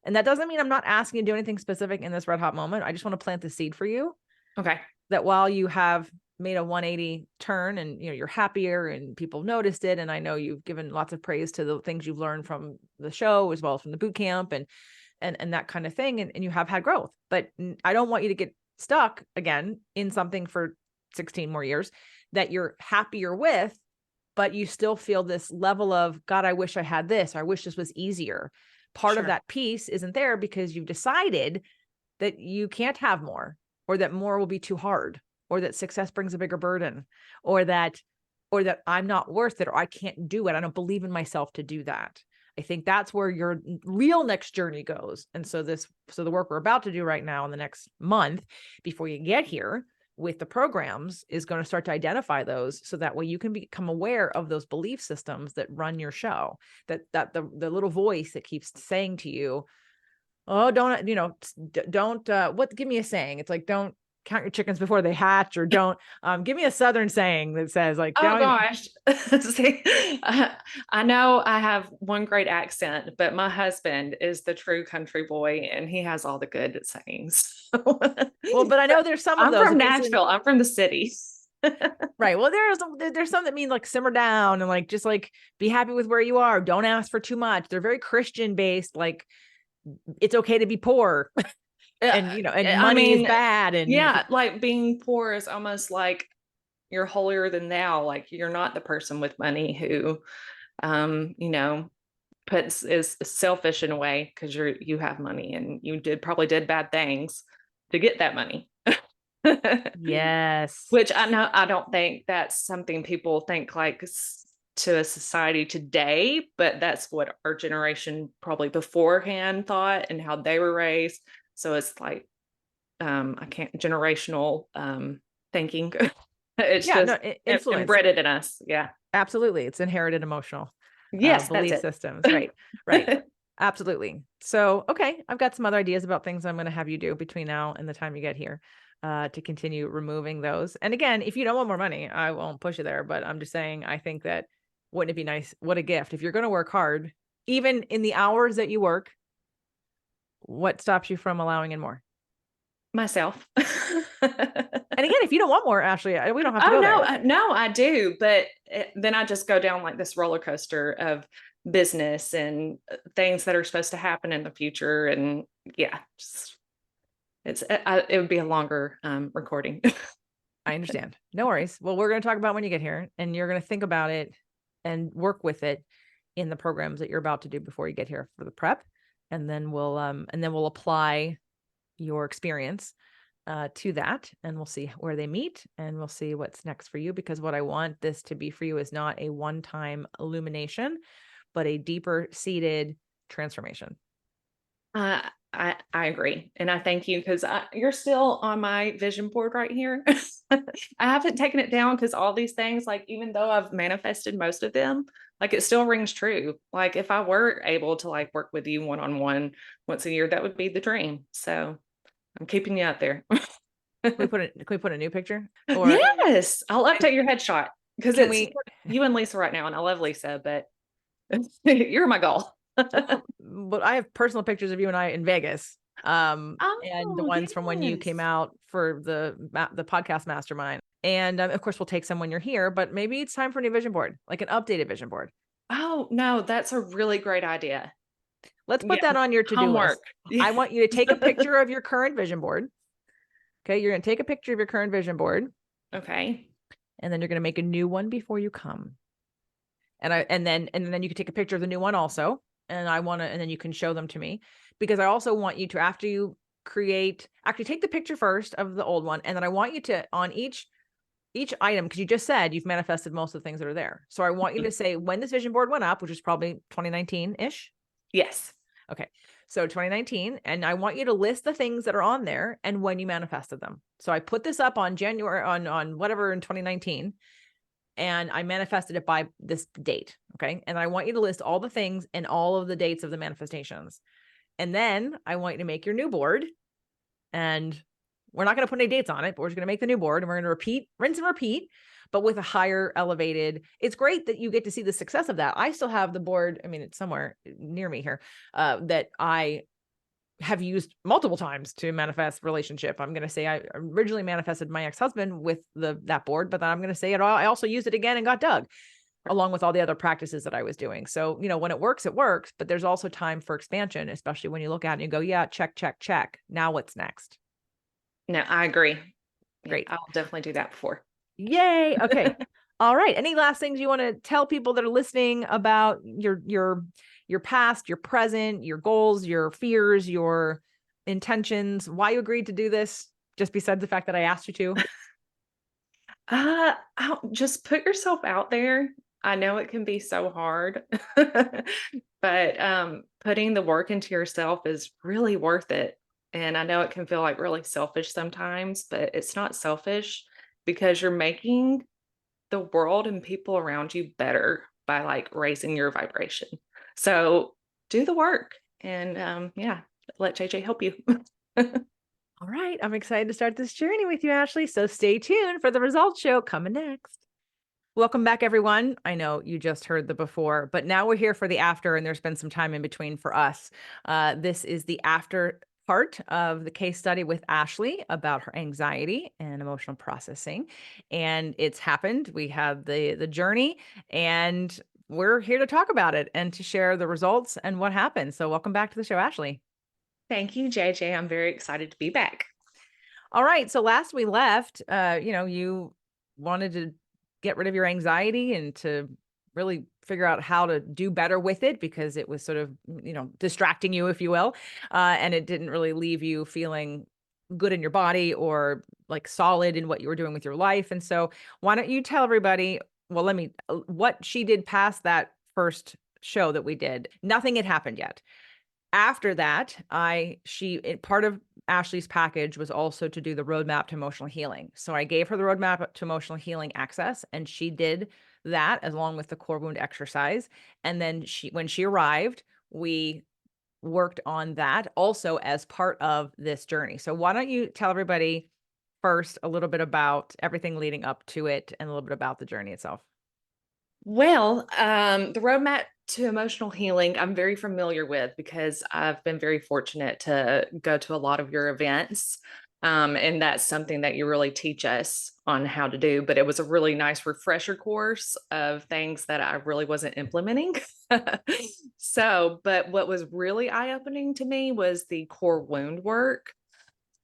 And that doesn't mean I'm not asking you to do anything specific in this red hot moment. I just want to plant the seed for you Okay. that while you have made a 180 turn and you're happier and people noticed it. And I know you've given lots of praise to the things you've learned from the show as well as from the boot camp and that kind of thing. And you have had growth, but I don't want you to get stuck again in something for 16 more years that you're happier with, but you still feel this level of, God, I wish I had this, or I wish this was easier. Part of that piece isn't there because you've decided that you can't have more, or that more will be too hard, or that success brings a bigger burden, or that I'm not worth it, or I can't do it. I don't believe in myself to do that. I think that's where your real next journey goes. And so the work we're about to do right now in the next month before you get here with the programs is going to start to identify those, so that way you can become aware of those belief systems that run your show, that the little voice that keeps saying to you, oh, don't, give me a saying. It's like, don't count your chickens before they hatch, or don't. Give me a Southern saying that says like, Oh gosh. See, I know I have one great accent, but my husband is the true country boy and he has all the good sayings. well, but I know there's some of I'm those. from Nashville. I'm from the city. Right. Well, there's some that mean like simmer down and like just like be happy with where you are. Don't ask for too much. They're very Christian based. Like it's okay to be poor, and and money is bad. And yeah, like being poor is almost like you're holier than thou. Like you're not the person with money who, is selfish in a way because you have money and you probably did bad things to get that money. yes, Which I don't think that's something people think like to a society today, but that's what our generation probably beforehand thought and how they were raised. So it's like, I can't generational thinking. It's just influence. embedded in us. Yeah. Absolutely. It's inherited emotional Yes, belief systems. Right. Right. Absolutely. So, okay. I've got some other ideas about things I'm going to have you do between now and the time you get here to continue removing those. And again, if you don't want more money, I won't push you there, but I'm just saying, I think that wouldn't it be nice? What a gift. If you're going to work hard, even in the hours that you work, what stops you from allowing in more? Myself. And again, if you don't want more, Ashley, we don't have to go there. No, I do. But then I just go down like this roller coaster of business and things that are supposed to happen in the future. And yeah, it would be a longer recording. I understand. No worries. Well, we're going to talk about when you get here, and you're going to think about it and work with it in the programs that you're about to do before you get here for the prep. And then we'll apply your experience to that, and we'll see where they meet, and we'll see what's next for you, because what I want this to be for you is not a one-time illumination, but a deeper seated transformation. I agree. And I thank you because you're still on my vision board right here. I haven't taken it down because all these things, like, even though I've manifested most of them, like it still rings true. Like if I were able to like work with you one-on-one once a year, that would be the dream. So I'm keeping you out there. Can we put a new picture? Or yes, I'll update your headshot because it's you and Lisa right now. And I love Lisa, but you're my goal. But I have personal pictures of you and I in Vegas. And the ones from when you came out for the podcast mastermind. And of course, we'll take some when you're here, but maybe it's time for a new vision board, like an updated vision board. Oh, no, that's a really great idea. Let's put that on your to-do list. I want you to take a picture of your current vision board. Okay. You're going to take a picture of your current vision board. Okay. And then you're going to make a new one before you come. And then you can take a picture of the new one also. And then you can show them to me, because I also want you to, after you actually take the picture first of the old one. And then I want you to, on each item, because you just said you've manifested most of the things that are there. So I want you to say when this vision board went up, which is probably 2019-ish. Yes. Okay. So 2019. And I want you to list the things that are on there and when you manifested them. So I put this up on January, on whatever in 2019. And I manifested it by this date. Okay. And I want you to list all the things and all of the dates of the manifestations. And then I want you to make your new board. And we're not going to put any dates on it, but we're just going to make the new board, and we're going to rinse and repeat, but with a higher elevated. It's great that you get to see the success of that. I still have the board. I mean, it's somewhere near me here, that I have used multiple times to manifest relationship. I'm going to say I originally manifested my ex-husband with that board, but then I'm going to say I also used it again and got Doug, along with all the other practices that I was doing. So, when it works, but there's also time for expansion, especially when you look at it and you go, yeah, check, check, check. Now what's next? No, I agree. Great. I'll definitely do that before. Yay. Okay. All right. Any last things you want to tell people that are listening about your past, your present, your goals, your fears, your intentions, why you agreed to do this, just besides the fact that I asked you to? I'll just put yourself out there. I know it can be so hard, but putting the work into yourself is really worth it. And I know it can feel like really selfish sometimes, but it's not selfish, because you're making the world and people around you better by like raising your vibration. So do the work and let JJ help you. All right, I'm excited to start this journey with you, Ashley. So stay tuned for the results show coming next. Welcome back, everyone. I know you just heard the before, but now we're here for the after, and there's been some time in between for us. This is the after part of the case study with Ashley about her anxiety and emotional processing, and it's happened. We had the journey, and we're here to talk about it and to share the results and what happened. So, welcome back to the show, Ashley. Thank you, JJ. I'm very excited to be back. All right. So last we left, you wanted to get rid of your anxiety and to really figure out how to do better with it because it was sort of, distracting you, if you will. And it didn't really leave you feeling good in your body or like solid in what you were doing with your life. And so why don't you tell everybody, well, what she did past that first show that we did? Nothing had happened yet. After that, part of Ashley's package was also to do the roadmap to emotional healing. So I gave her the roadmap to emotional healing access, and she did that along with the core wound exercise. And then when she arrived, we worked on that also as part of this journey. So why don't you tell everybody first a little bit about everything leading up to it and a little bit about the journey itself? Well, the roadmap to emotional healing, I'm very familiar with because I've been very fortunate to go to a lot of your events. And that's something that you really teach us on how to do. But it was a really nice refresher course of things that I really wasn't implementing. But what was really eye opening to me was the core wound work.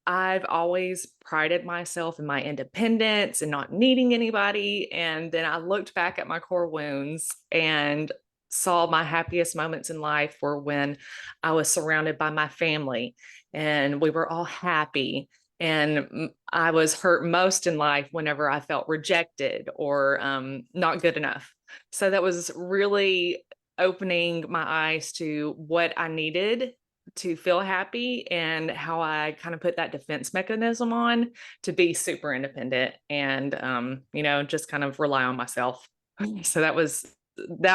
I've always prided myself in my independence and not needing anybody. And then I looked back at my core wounds and saw my happiest moments in life were when I was surrounded by my family and we were all happy. And I was hurt most in life whenever I felt rejected or not good enough. So that was really opening my eyes to what I needed to feel happy and how I kind of put that defense mechanism on to be super independent and just kind of rely on myself. So that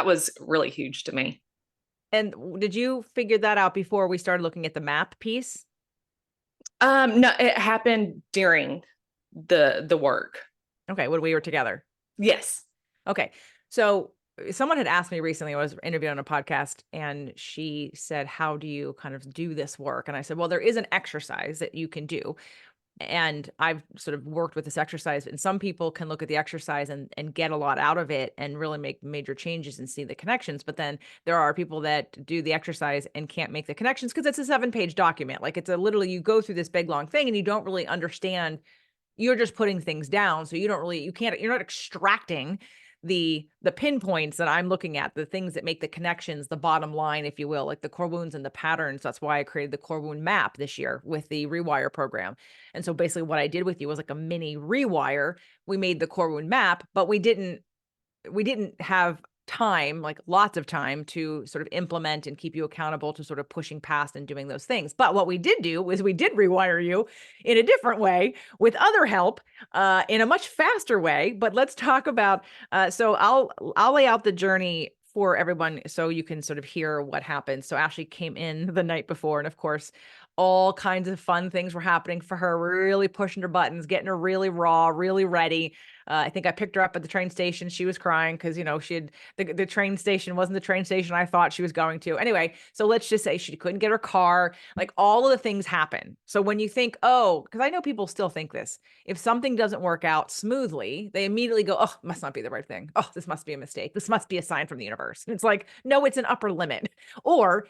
was really huge to me. And did you figure that out before we started looking at the map piece? No, it happened during the work. Okay, when we were together. Yes. Okay. So someone had asked me recently, I was interviewed on a podcast, and she said, how do you kind of do this work? And I said, well, there is an exercise that you can do. And I've sort of worked with this exercise, and some people can look at the exercise and get a lot out of it and really make major changes and see the connections. But then there are people that do the exercise and can't make the connections because it's a 7-page document. Like literally you go through this big long thing and you don't really understand. You're just putting things down. So you're not extracting the pinpoints that I'm looking at, the things that make the connections, the bottom line, if you will, like the core wounds and the patterns. That's why I created the core wound map this year with the rewire program. And so basically what I did with you was like a mini rewire. We made the core wound map, but we didn't have time, like lots of time to sort of implement and keep you accountable to sort of pushing past and doing those things. But what we did do is we did rewire you in a different way with other help in a much faster way. But let's talk about, so I'll lay out the journey for everyone so you can sort of hear what happened. So Ashley came in the night before, and of course, all kinds of fun things were happening for her, really pushing her buttons, getting her really raw, really ready. I think I picked her up at the train station. She was crying because, the train station wasn't the train station I thought she was going to. Anyway, so let's just say she couldn't get her car. Like all of the things happen. So when you think, oh, because I know people still think this, if something doesn't work out smoothly, they immediately go, oh, must not be the right thing. Oh, this must be a mistake. This must be a sign from the universe. And it's like, no, it's an upper limit. Or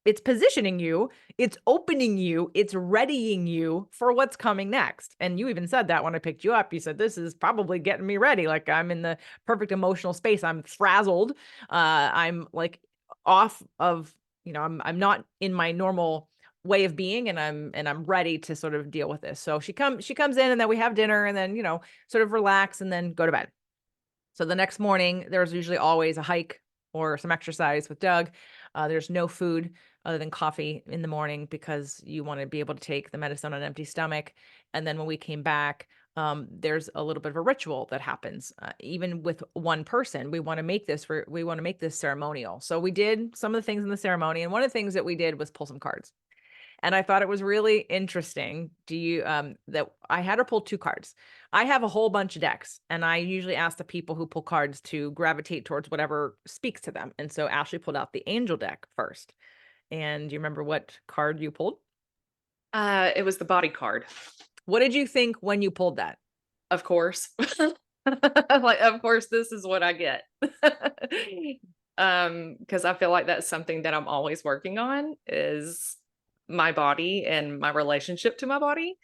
it's positioning you, it's opening you, it's readying you for what's coming next. And you even said that when I picked you up. You said, this is probably getting me ready. Like I'm in the perfect emotional space. I'm frazzled. I'm like off of, I'm not in my normal way of being, and I'm ready to sort of deal with this. So she comes in, and then we have dinner, and then, sort of relax and then go to bed. So the next morning, there's usually always a hike or some exercise with Doug. There's no food other than coffee in the morning because you want to be able to take the medicine on an empty stomach. And then when we came back, there's a little bit of a ritual that happens. Even with one person, we want to make this ceremonial. So we did some of the things in the ceremony, and one of the things that we did was pull some cards. And I thought it was really interesting. That I had her pull 2 cards. I have a whole bunch of decks, and I usually ask the people who pull cards to gravitate towards whatever speaks to them. And so Ashley pulled out the angel deck first. And do you remember what card you pulled? It was the body card, What did you think when you pulled that? of course. Like, of course, this is what I get. Because I feel like that's something that I'm always working on is my body and my relationship to my body.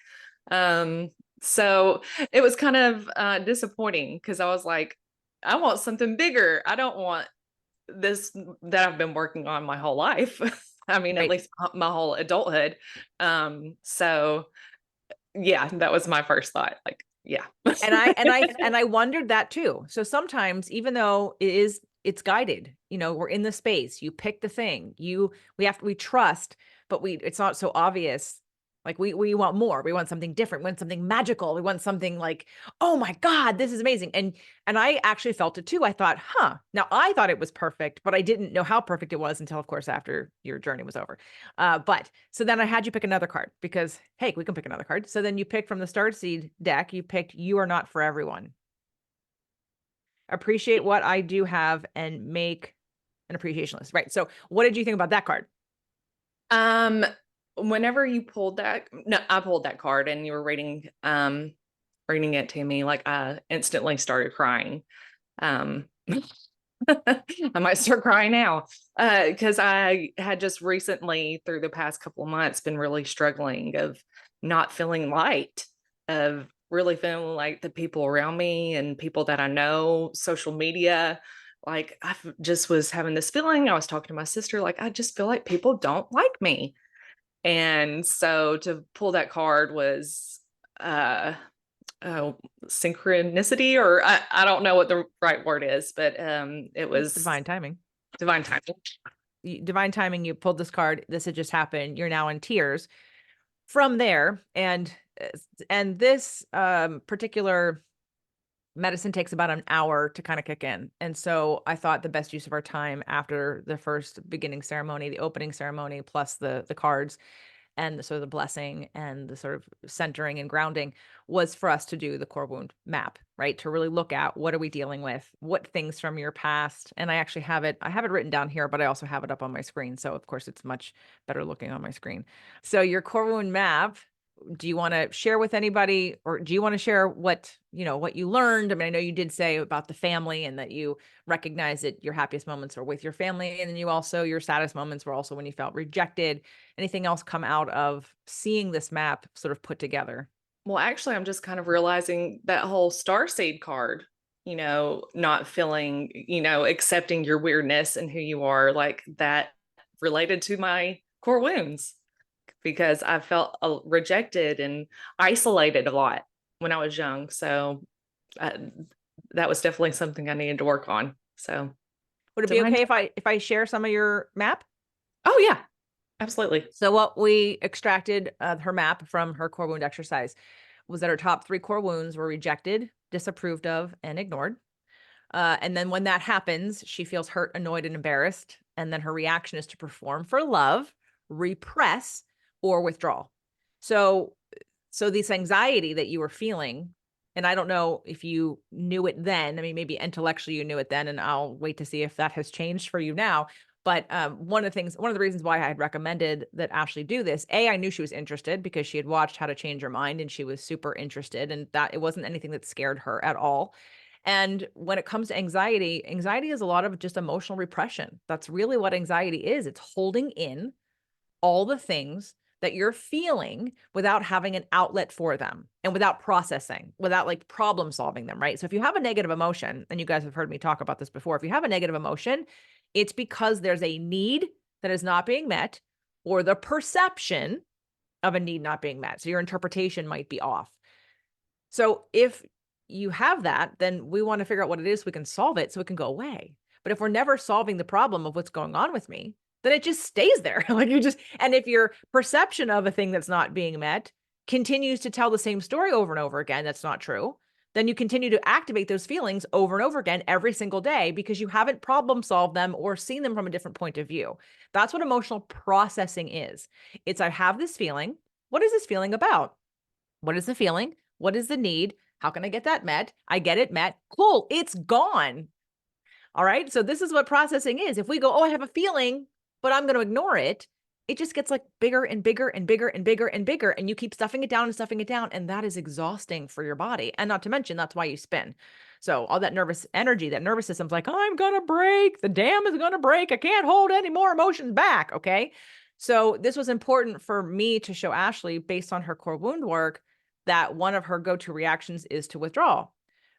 So it was kind of disappointing because I was like, I want something bigger. I don't want this that I've been working on my whole life. I mean, at Right. least my whole adulthood. So yeah, that was my first thought. Like, yeah. And I wondered that too. So sometimes, even though it's guided, we're in the space, you pick the thing, we trust, but it's not so obvious. Like we want more. We want something different. We want something magical. We want something like, oh my God, this is amazing. And I actually felt it too. I thought, now I thought it was perfect, but I didn't know how perfect it was until, of course, after your journey was over. But so then I had you pick another card because, hey, we can pick another card. So then you picked from the Starseed deck, you picked You Are Not for Everyone. Appreciate what I do have and make an appreciation list. Right. So what did you think about that card? Whenever you pulled that, no, I pulled that card and you were reading it to me, like I instantly started crying. I might start crying now because I had just recently, through the past couple of months, been really struggling of not feeling light, of really feeling like the people around me and people that I know, social media, like I just was having this feeling. I was talking to my sister, like I just feel like people don't like me. And so to pull that card was synchronicity, or I don't know what the right word is, but it was Divine timing. divine timing. Divine timing. You pulled this card. This had just happened. You're now in tears. From there, and this particular medicine takes about an hour to kind of kick in. And so I thought the best use of our time after the first beginning ceremony, the opening ceremony, plus the cards and the sort of the blessing and the sort of centering and grounding was for us to do the core wound map, right? To really look at what are we dealing with, what things from your past. And I actually have it written down here, but I also have it up on my screen. So of course it's much better looking on my screen. So your core wound map, do you want to share with anybody, or do you want to share what you learned? I mean, I know you did say about the family and that you recognize that your happiest moments were with your family. And then your saddest moments were also when you felt rejected. Anything else come out of seeing this map sort of put together? Well, actually, I'm just kind of realizing that whole starseed card, not feeling, accepting your weirdness and who you are, like that related to my core wounds, because I felt rejected and isolated a lot when I was young. So that was definitely something I needed to work on. So Would it be okay if I share some of your map? Oh yeah, absolutely. So what we extracted her map from her core wound exercise was that her top 3 core wounds were rejected, disapproved of, and ignored. And then when that happens, she feels hurt, annoyed, and embarrassed. And then her reaction is to perform for love, repress, or withdraw. So this anxiety that you were feeling, and I don't know if you knew it then. I mean, maybe intellectually you knew it then, and I'll wait to see if that has changed for you now. But one of the reasons why I had recommended that Ashley do this, I knew she was interested because she had watched How to Change Your Mind and she was super interested, and that it wasn't anything that scared her at all. And when it comes to anxiety is a lot of just emotional repression. That's really what anxiety is. It's holding in all the things that you're feeling without having an outlet for them and without processing, without like problem solving them, right? So if you have a negative emotion, and you guys have heard me talk about this before, if you have a negative emotion, it's because there's a need that is not being met or the perception of a need not being met. So your interpretation might be off. So if you have that, then we want to figure out what it is so we can solve it so it can go away. But if we're never solving the problem of what's going on with me, then it just stays there. And if your perception of a thing that's not being met continues to tell the same story over and over again, that's not true, then you continue to activate those feelings over and over again every single day because you haven't problem solved them or seen them from a different point of view. That's what emotional processing is. It's I have this feeling. What is this feeling about? What is the feeling? What is the need? How can I get that met? I get it met. Cool. It's gone. All right. So this is what processing is. If we go, oh, I have a feeling, but I'm going to ignore it, it just gets like bigger and bigger and bigger and bigger and bigger. And you keep stuffing it down and stuffing it down. And that is exhausting for your body. And not to mention, that's why you spin. So all that nervous energy, that nervous system's like, I'm going to break. The dam is going to break. I can't hold any more emotions back. Okay. So this was important for me to show Ashley based on her core wound work that one of her go-to reactions is to withdraw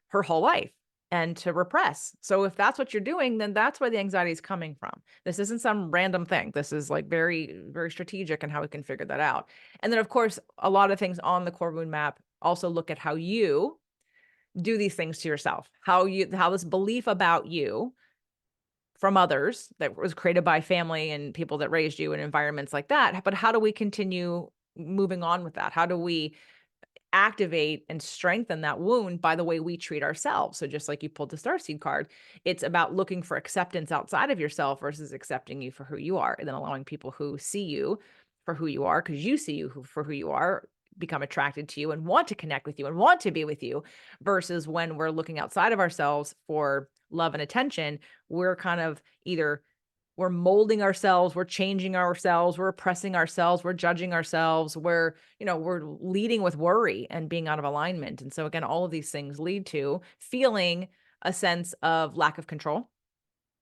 her whole life and to repress. So if that's what you're doing, then that's where the anxiety is coming from. This isn't some random thing. This is like very, very strategic in how we can figure that out. And then of course, a lot of things on the core wound map also look at how you do these things to yourself, how this belief about you from others that was created by family and people that raised you in environments like that. But how do we continue moving on with that? How do we activate and strengthen that wound by the way we treat ourselves? So just like you pulled the starseed card, it's about looking for acceptance outside of yourself versus accepting you for who you are, and then allowing people who see you for who you are, because you see you for who you are, become attracted to you and want to connect with you and want to be with you, versus when we're looking outside of ourselves for love and attention, we're kind of either we're molding ourselves, we're changing ourselves, we're oppressing ourselves, we're judging ourselves, we're leading with worry and being out of alignment. And so again, all of these things lead to feeling a sense of lack of control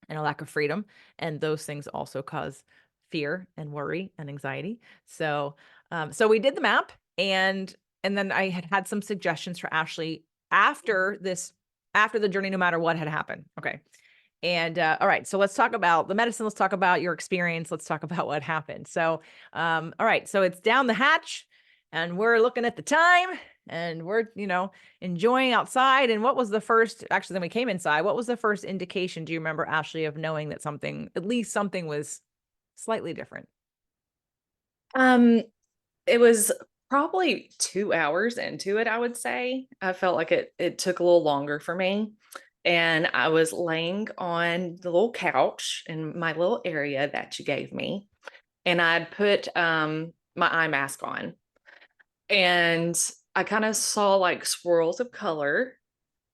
and a lack of freedom. And those things also cause fear and worry and anxiety. So, so we did the map, and then I had some suggestions for Ashley after the journey, no matter what had happened. Okay. And all right, so let's talk about the medicine. Let's talk about your experience. Let's talk about what happened. So, all right, so it's down the hatch, and we're looking at the time, and we're enjoying outside. And what was the first? Actually, then we came inside. What was the first indication? Do you remember, Ashley, of knowing that at least something was slightly different? It was probably 2 hours into it, I would say. I felt like it took a little longer for me. And I was laying on the little couch in my little area that you gave me. And I'd put my eye mask on. And I kind of saw like swirls of color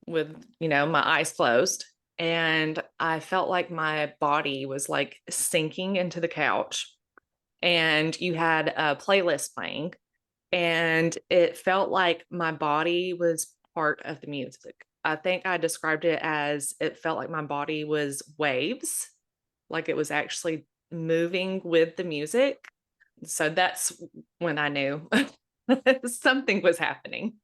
with, my eyes closed. And I felt like my body was like sinking into the couch. And you had a playlist playing. And it felt like my body was part of the music. I think I described it as it felt like my body was waves, like it was actually moving with the music. So that's when I knew something was happening.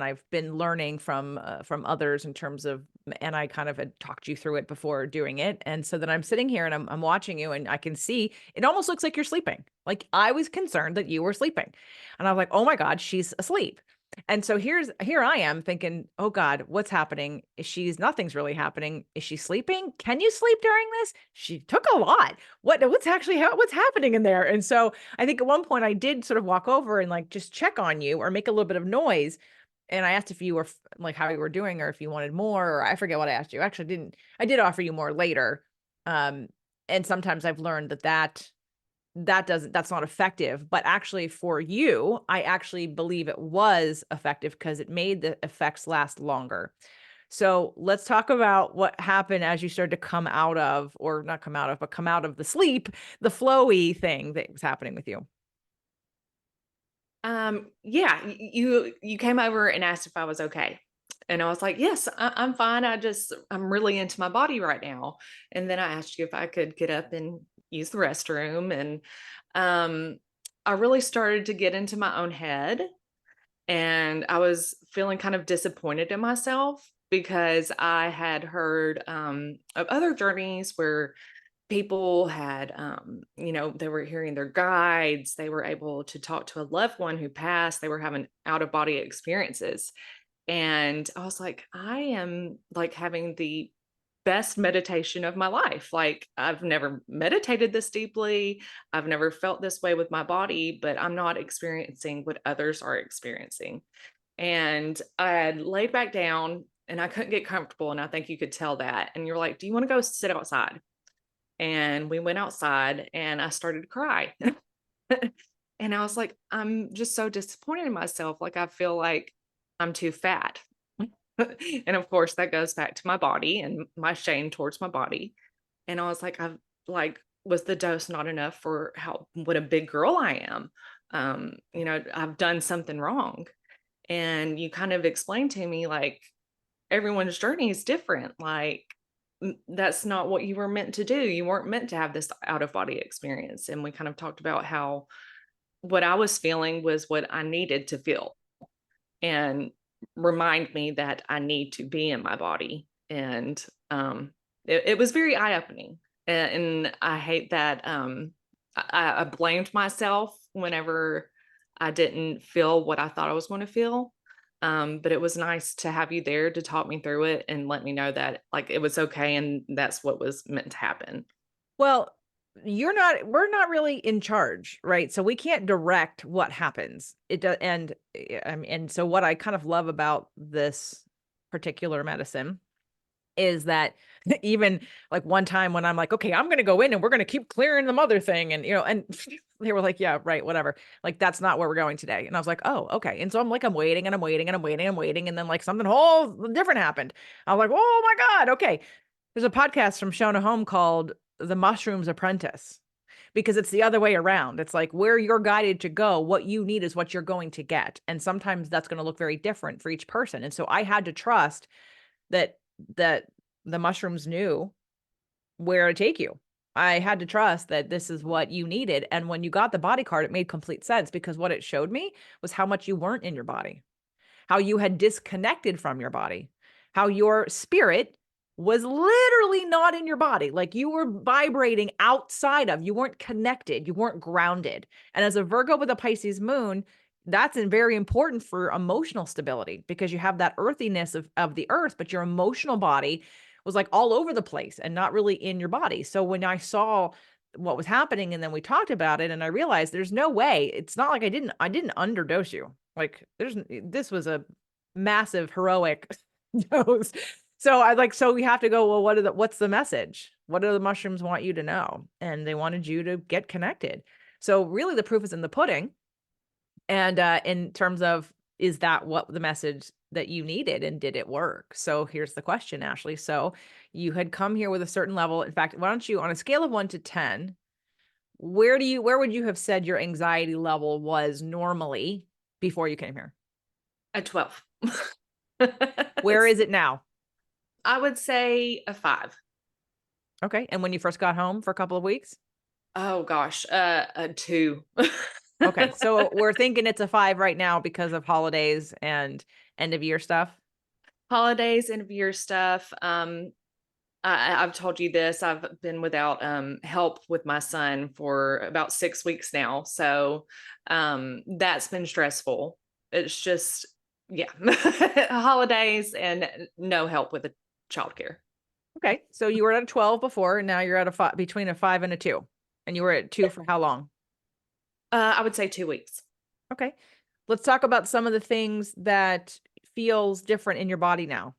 I've been learning from others in terms of, and I kind of had talked you through it before doing it. And so then I'm sitting here and I'm watching you, and I can see it almost looks like you're sleeping. Like I was concerned that you were sleeping, and I was like, oh my God, she's asleep. And so here I am thinking, oh God, what's happening? Nothing's really happening. Is she sleeping? Can you sleep during this? She took a lot. What's happening in there? And so I think at one point I did sort of walk over and like just check on you or make a little bit of noise. And I asked if you were like how you were doing, or if you wanted more, or I forget what I asked you. Actually, I did offer you more later. And sometimes I've learned that's not effective, but actually for you, I actually believe it was effective because it made the effects last longer. So let's talk about what happened as you started to come out of, or not come out of, but come out of the sleep, the flowy thing that was happening with you. Yeah, you came over and asked if I was okay. And I was like, yes, I'm fine. I'm really into my body right now. And then I asked you if I could get up and use the restroom. And I really started to get into my own head. And I was feeling kind of disappointed in myself because I had heard of other journeys where people had they were hearing their guides, they were able to talk to a loved one who passed, they were having out of body experiences. And I was like, I am like having the best meditation of my life. Like I've never meditated this deeply, I've never felt this way with my body, but I'm not experiencing what others are experiencing. And I had laid back down and I couldn't get comfortable. And I think you could tell that. And you were like, do you want to go sit outside? And we went outside and I started to cry. And I was like, I'm just so disappointed in myself. Like, I feel like I'm too fat. And of course, that goes back to my body and my shame towards my body. And I was like, I've like, was the dose not enough for how what a big girl I am? I've done something wrong. And you kind of explained to me like everyone's journey is different. Like that's not what you were meant to do. You weren't meant to have this out of body experience. And we kind of talked about how what I was feeling was what I needed to feel and remind me that I need to be in my body. And it was very eye opening. And I hate that I blamed myself whenever I didn't feel what I thought I was going to feel. But it was nice to have you there to talk me through it and let me know that like it was okay and that's what was meant to happen. Well, we're not really in charge, right? So we can't direct what happens. It does, and so what I kind of love about this particular medicine is that even like one time when I'm like, okay, I'm going to go in and we're going to keep clearing the mother thing. And, and they were like, yeah, right, whatever. Like, that's not where we're going today. And I was like, oh, okay. And so I'm waiting and I'm waiting and I'm waiting and waiting. And then like something whole different happened. I was like, oh my God. Okay. There's a podcast from Shona Home called The Mushroom's Apprentice, because it's the other way around. It's like where you're guided to go, what you need is what you're going to get. And sometimes that's going to look very different for each person. And so I had to trust that the mushrooms knew where to take you. I had to trust that this is what you needed. And when you got the body card, it made complete sense, because what it showed me was how much you weren't in your body, how you had disconnected from your body, how your spirit was literally not in your body. Like you were vibrating outside of, you weren't connected, you weren't grounded. And as a Virgo with a Pisces moon, that's very important for emotional stability, because you have that earthiness of the earth, but your emotional body was like all over the place and not really in your body. So when I saw what was happening and then we talked about it, and I realized there's no way, it's not like I didn't underdose you. Like this was a massive heroic dose. So we have to go, well, what's the message? What do the mushrooms want you to know? And they wanted you to get connected. So really the proof is in the pudding. And in terms of, is that what the message that you needed, and did it work? So here's the question, Ashley. So you had come here with a certain level. In fact, why don't you, on a scale of 1 to 10, where would you have said your anxiety level was normally before you came here? A 12. Where is it now? I would say a 5. Okay. And when you first got home for a couple of weeks? Oh gosh, a 2. Okay. So we're thinking it's a 5 right now because of holidays and end of year stuff. Holidays, end of year stuff. I've told you this. I've been without help with my son for about 6 weeks now. So that's been stressful. It's just, yeah, holidays and no help with the childcare. Okay. So you were at a 12 before, and now you're at a 5, between a 5 and a 2. And you were at 2 for how long? I would say 2 weeks. Okay. Let's talk about some of the things that feels different in your body now.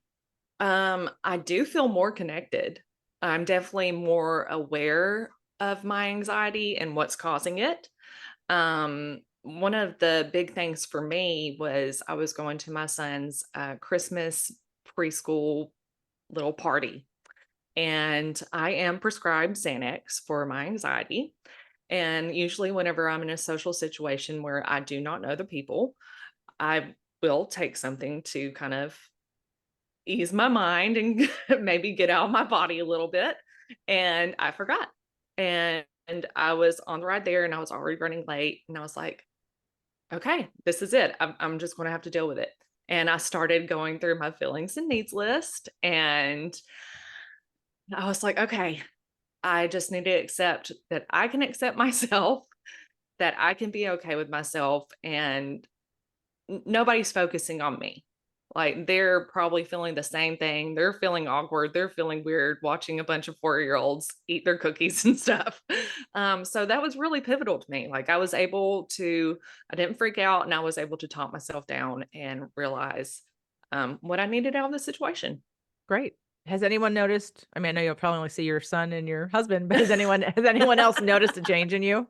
I do feel more connected. I'm definitely more aware of my anxiety and what's causing it. One of the big things for me was I was going to my son's Christmas preschool little party, and I am prescribed Xanax for my anxiety. And usually, whenever I'm in a social situation where I do not know the people, I will take something to kind of ease my mind and maybe get out of my body a little bit. And I forgot. And I was on the ride there and I was already running late. And I was like, okay, this is it. I'm just going to have to deal with it. And I started going through my feelings and needs list. And I was like, okay, I just need to accept that I can accept myself, that I can be okay with myself, and nobody's focusing on me. Like they're probably feeling the same thing. They're feeling awkward. They're feeling weird watching a bunch of 4-year olds eat their cookies and stuff. So that was really pivotal to me. Like I didn't freak out and I was able to talk myself down and realize what I needed out of the situation. Great. Has anyone noticed? I mean, I know you'll probably only see your son and your husband, but has anyone else noticed a change in you?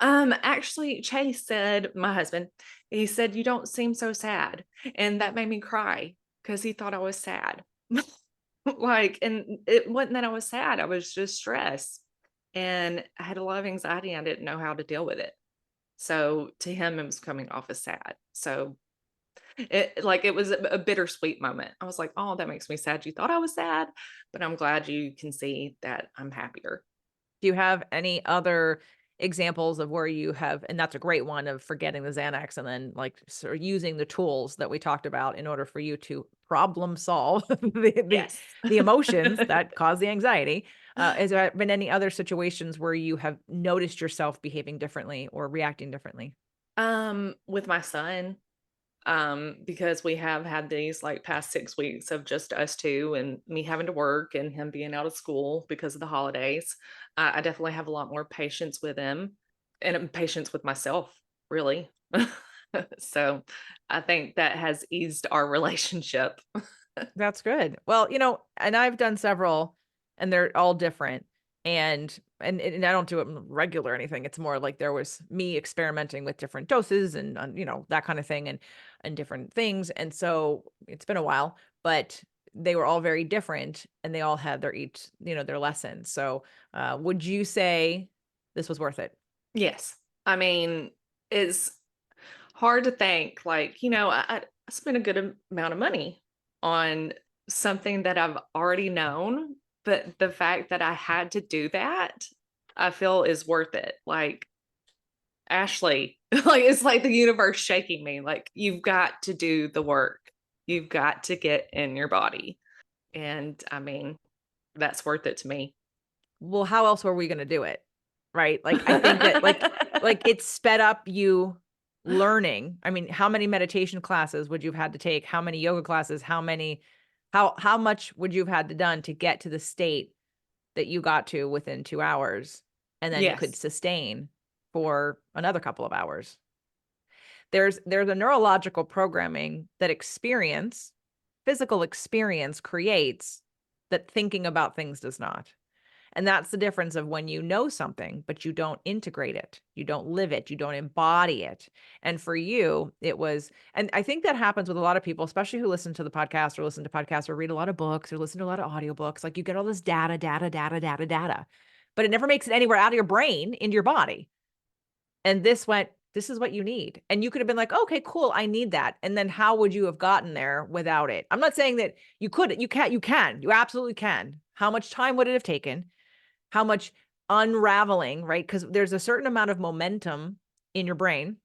Actually, Chase said, my husband, he said, "You don't seem so sad." And that made me cry because he thought I was sad. Like, and it wasn't that I was sad, I was just stressed. And I had a lot of anxiety. And I didn't know how to deal with it. So to him, it was coming off as sad. So it was a bittersweet moment. I was like, "Oh, that makes me sad. You thought I was sad, but I'm glad you can see that I'm happier." Do you have any other examples of where you have, and that's a great one, of forgetting the Xanax and then like sort of using the tools that we talked about in order for you to problem solve Yes. the emotions that cause the anxiety. Has there been any other situations where you have noticed yourself behaving differently or reacting differently? With my son, because we have had these like past 6 weeks of just us two and me having to work and him being out of school because of the holidays. I definitely have a lot more patience with him and patience with myself, really. So I think that has eased our relationship. That's good. Well, and I've done several and they're all different. And I don't do it regular or anything. It's more like there was me experimenting with different doses and that kind of thing and different things. And so it's been a while, but they were all very different and they all had their lessons. So would you say this was worth it? Yes. I mean, it's hard to think like, I spent a good amount of money on something that I've already known, but the fact that I had to do that, I feel is worth it. Like, Ashley, like it's like the universe shaking me. Like, you've got to do the work. You've got to get in your body. And I mean, that's worth it to me. Well, how else were we going to do it? Right? Like I think that like it sped up you learning. I mean, how many meditation classes would you have had to take? How many yoga classes? How much would you have had to done to get to the state that you got to within 2 hours and then you could Yes. sustain for another couple of hours? There's a neurological programming that physical experience creates that thinking about things does not. And that's the difference of when you know something, but you don't integrate it, you don't live it, you don't embody it. And for you, it was, and I think that happens with a lot of people, especially who listen to the podcast or listen to podcasts or read a lot of books or listen to a lot of audiobooks. Like you get all this data, but it never makes it anywhere out of your brain into your body. And this is what you need. And you could have been like, okay, cool, I need that. And then how would you have gotten there without it? I'm not saying that you couldn't, you absolutely can. How much time would it have taken? How much unraveling, right? Because there's a certain amount of momentum in your brain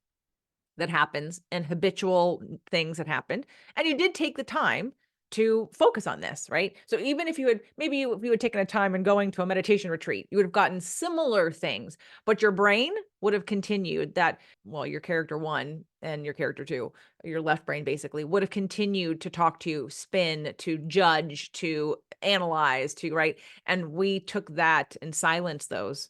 that happens and habitual things that happened. And you did take the time to focus on this, right? So even if if you had taken a time and going to a meditation retreat, you would have gotten similar things, but your brain would have continued that, well, your character one and your character two, your left brain basically would have continued to talk to you, spin, to judge, to analyze, to, right? And we took that and silenced those,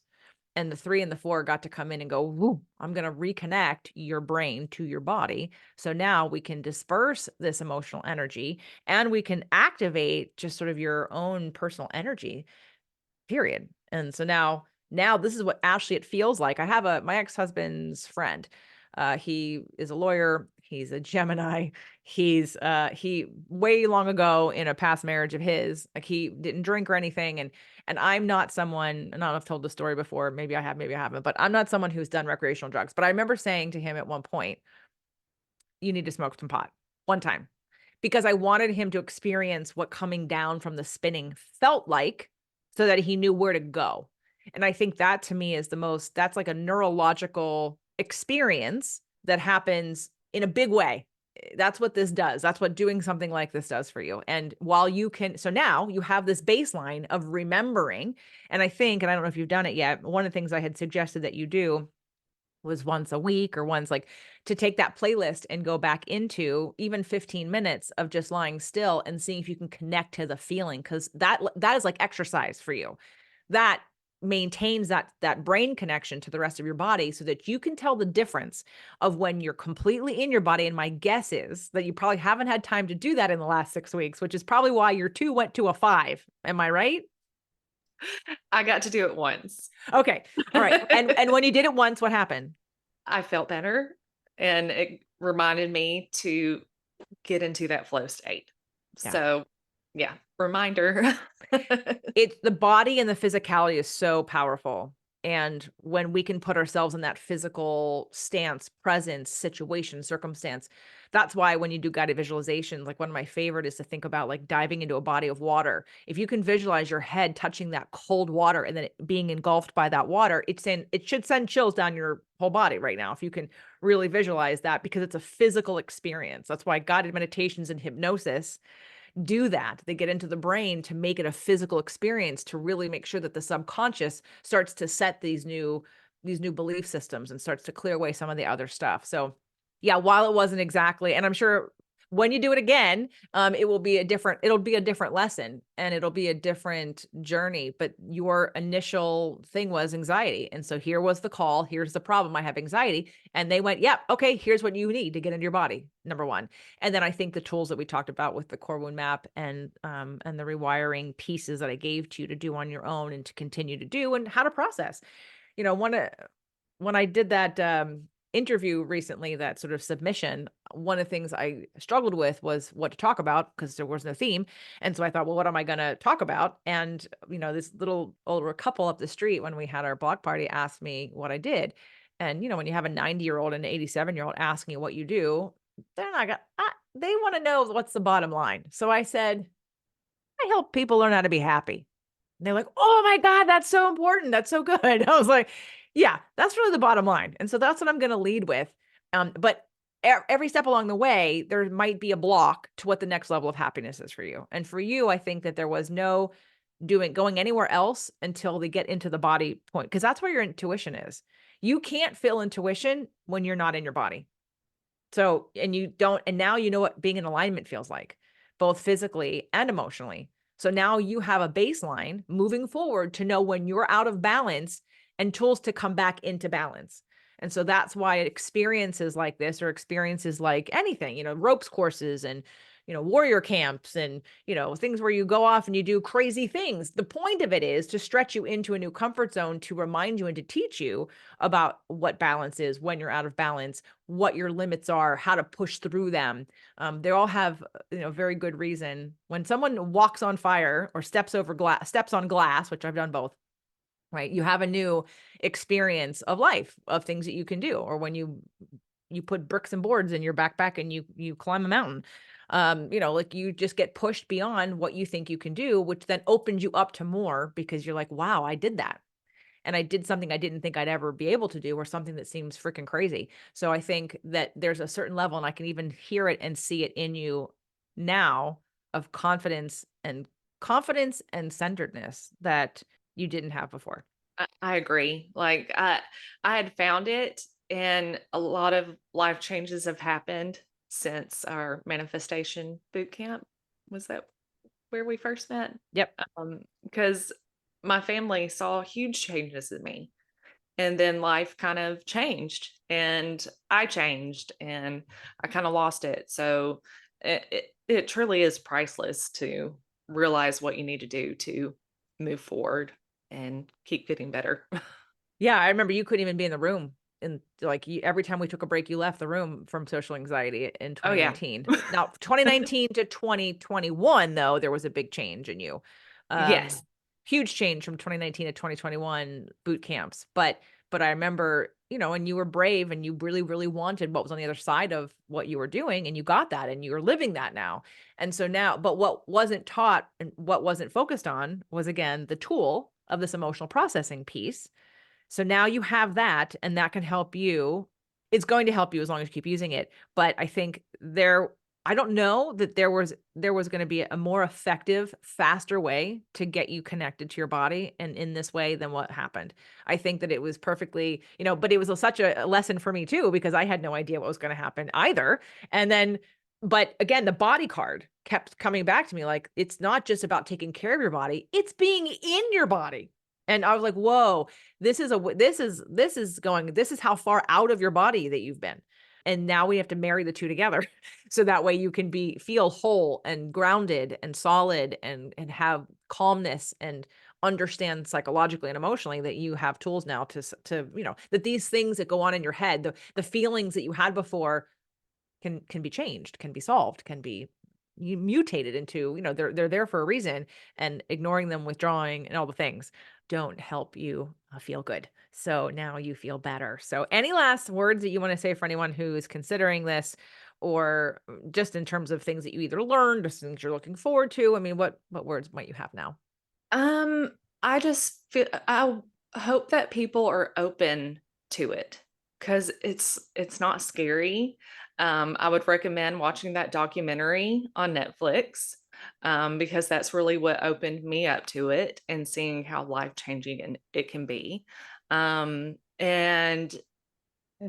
and the 3 and the 4 got to come in and go, "Woo, I'm going to reconnect your brain to your body. So now we can disperse this emotional energy and we can activate just sort of your own personal energy, period." And so now this is what actually it feels like. I have my ex-husband's friend. He is a lawyer. He's a Gemini. He way long ago in a past marriage of his, like he didn't drink or anything. And I'm not someone, and I don't know if I've told the story before. Maybe I have, maybe I haven't, but I'm not someone who's done recreational drugs. But I remember saying to him at one point, you need to smoke some pot one time, because I wanted him to experience what coming down from the spinning felt like so that he knew where to go. And I think that to me is that's like a neurological experience that happens in a big way. That's what this does. That's what doing something like this does for you. And so now you have this baseline of remembering. And I think, and I don't know if you've done it yet, one of the things I had suggested that you do was once a week or once, like, to take that playlist and go back into even 15 minutes of just lying still and seeing if you can connect to the feeling, because that is like exercise for you. That maintains that brain connection to the rest of your body so that you can tell the difference of when you're completely in your body. And my guess is that you probably haven't had time to do that in the last 6 weeks, which is probably why your 2 went to a 5. Am I right? I got to do it once. Okay. All right. And when you did it once, what happened? I felt better, and it reminded me to get into that flow state. Yeah. So, yeah, reminder. It's the body and the physicality is so powerful. And when we can put ourselves in that physical stance, presence, situation, circumstance, that's why when you do guided visualizations, like one of my favorite is to think about like diving into a body of water. If you can visualize your head touching that cold water and then it being engulfed by that water, it should send chills down your whole body right now. If you can really visualize that, because it's a physical experience. That's why guided meditations and hypnosis do that. They get into the brain to make it a physical experience, to really make sure that the subconscious starts to set these new belief systems and starts to clear away some of the other stuff. So yeah, while it wasn't exactly, and I'm sure when you do it again, it'll be a different lesson and it'll be a different journey. But your initial thing was anxiety. And so here was the call. Here's the problem. I have anxiety. And they went, yep, okay, here's what you need to get into your body. Number one. And then I think the tools that we talked about with the core wound map and the rewiring pieces that I gave to you to do on your own and to continue to do, and how to process. When I did that interview recently, that sort of submission, one of the things I struggled with was what to talk about because there was no theme. And so I thought, well, what am I going to talk about? And, this little older couple up the street when we had our block party asked me what I did. And, when you have a 90-year-old and an 87-year-old asking you what you do, they're not gonna, they want to know what's the bottom line. So I said, I help people learn how to be happy. And they're like, "Oh my God, that's so important. That's so good." I was like, "Yeah, that's really the bottom line." And so that's what I'm going to lead with. But every step along the way, there might be a block to what the next level of happiness is for you. And for you, I think that there was no going anywhere else until they get into the body point, because that's where your intuition is. You can't feel intuition when you're not in your body. So, and you don't, and now you know what being in alignment feels like, both physically and emotionally. So now you have a baseline moving forward to know when you're out of balance and tools to come back into balance. And so that's why experiences like this, or experiences like anything, ropes courses and, warrior camps and, things where you go off and you do crazy things. The point of it is to stretch you into a new comfort zone, to remind you and to teach you about what balance is when you're out of balance, what your limits are, how to push through them. They all have, very good reason. When someone walks on fire or steps on glass, which I've done both, right? You have a new experience of life, of things that you can do. Or when you put bricks and boards in your backpack and you climb a mountain, like you just get pushed beyond what you think you can do, which then opens you up to more, because you're like, wow, I did that. And I did something I didn't think I'd ever be able to do, or something that seems freaking crazy. So I think that there's a certain level, and I can even hear it and see it in you now, of confidence and centeredness that you didn't have before. I agree. Like I had found it, and a lot of life changes have happened since our manifestation boot camp. Was that where we first met? Yep. Because my family saw huge changes in me, and then life kind of changed, and I changed, and I kind of lost it. So it truly is priceless to realize what you need to do to move forward and keep getting better. Yeah, I remember you couldn't even be in the room, and like every time we took a break, you left the room from social anxiety in Oh yeah. 2019. Now, 2019 to 2021, though, there was a big change in you. Yes. Huge change from 2019 to 2021 boot camps. But I remember, and you were brave and you really, really wanted what was on the other side of what you were doing, and you got that and you're living that now. And so now, but what wasn't taught and what wasn't focused on was, again, the tool of this emotional processing piece. So now you have that, and that can help you. It's going to help you as long as you keep using it. But I think I don't know that there was going to be a more effective, faster way to get you connected to your body and in this way than what happened. I think that it was perfectly, but it was such a lesson for me too, because I had no idea what was going to happen either. And then, but again, the body card kept coming back to me like, it's not just about taking care of your body, it's being in your body. And I was like, whoa, this is how far out of your body that you've been. And now we have to marry the two together. So that way you can feel whole and grounded and solid and have calmness and understand psychologically and emotionally that you have tools now that these things that go on in your head, the feelings that you had before can be changed, can be solved, can be mutated into, they're there for a reason, and ignoring them, withdrawing, and all the things don't help you feel good. So now you feel better. So any last words that you want to say for anyone who is considering this, or just in terms of things that you either learned or things you're looking forward to? I mean, what words might you have now? Um, I just feel I hope that people are open to it because it's not scary. I would recommend watching that documentary on Netflix because that's really what opened me up to it and seeing how life changing and it can be. And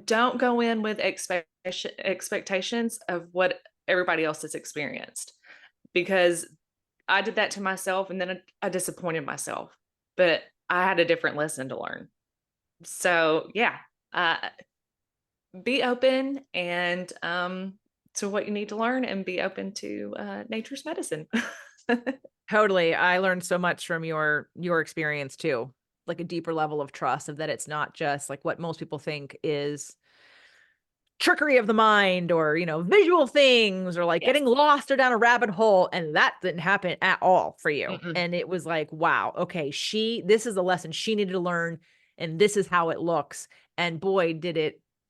don't go in with expectations of what everybody else has experienced because I did that to myself and then I disappointed myself, but I had a different lesson to learn. So yeah, uh, be open and to what you need to learn and be open to nature's medicine. Totally. I learned so much from your experience too. Like a deeper level of trust of that it's not just like what most people think is trickery of the mind, or visual things, or like Yes. getting lost or down a rabbit hole, and that didn't happen at all for you. Mm-mm. And it was like, wow, okay, this is a lesson she needed to learn, and this is how it looks. And boy,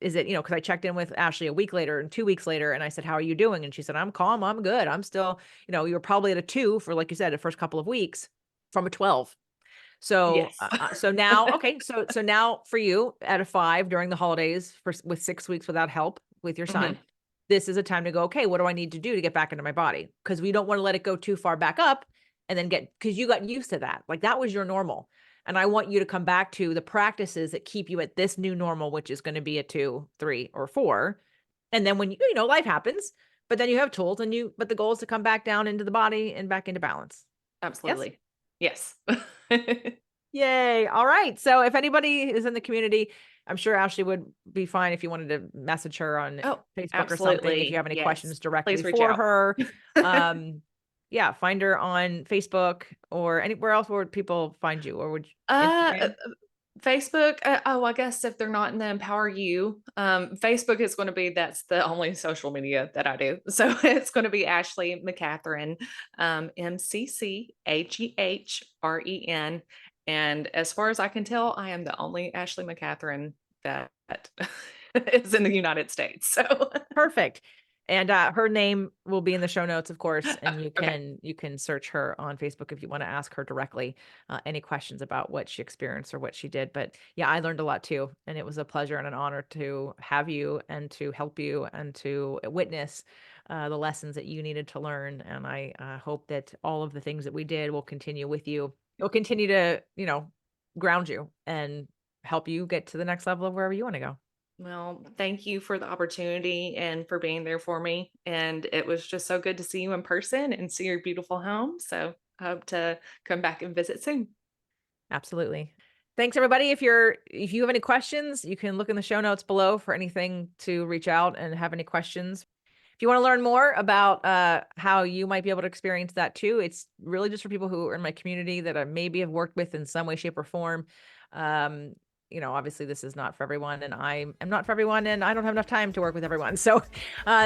is it, because I checked in with Ashley a week later and 2 weeks later, and I said, how are you doing? And she said, I'm calm, I'm good, I'm still, you were probably at a 2 for, like you said, the first couple of weeks from a 12. So, Yes. so now, okay, so now for you at a 5 during the holidays with 6 weeks without help with your son, Mhm. this is a time to go, okay, what do I need to do to get back into my body? Because we don't want to let it go too far back up and then because you got used to that. Like that was your normal. And I want you to come back to the practices that keep you at this new normal, which is going to be a 2, 3, or 4. And then when life happens, but then you have tools but the goal is to come back down into the body and back into balance. Yes. Absolutely. Yes. Yay. All right. So if anybody is in the community, I'm sure Ashley would be fine if you wanted to message her on Oh, Facebook or something, if you absolutely. have any Yes. questions directly Please reach for out. her. Yeah, find her on Facebook or anywhere else. Where would people find you? Or would Uh, Instagram? Facebook. I guess if they're not in the Empower You, Facebook is going to be that's the only social media that I do. So it's going to be Ashley McCatherine, McChehren. And as far as I can tell, I am the only Ashley McCatherine that is in the United States. So Perfect. And her name will be in the show notes, of course, and okay. you can search her on Facebook if you want to ask her directly any questions about what she experienced or what she did. But yeah, I learned a lot too, and it was a pleasure and an honor to have you and to help you and to witness the lessons that you needed to learn. And I hope that all of the things that we did will continue with you. It'll continue to ground you and help you get to the next level of wherever you want to go. Well, thank you for the opportunity and for being there for me. And it was just so good to see you in person and see your beautiful home. So I hope to come back and visit soon. Absolutely. Thanks everybody. If you have any questions, you can look in the show notes below for anything to reach out and have any questions. If you want to learn more about how you might be able to experience that too, it's really just for people who are in my community that I maybe have worked with in some way, shape, or form. Um, obviously this is not for everyone, and I am not for everyone, and I don't have enough time to work with everyone. So,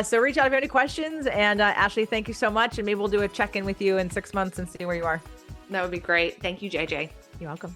so reach out if you have any questions. And Ashley, thank you so much. And maybe we'll do a check-in with you in 6 months and see where you are. That would be great. Thank you, JJ. You're welcome.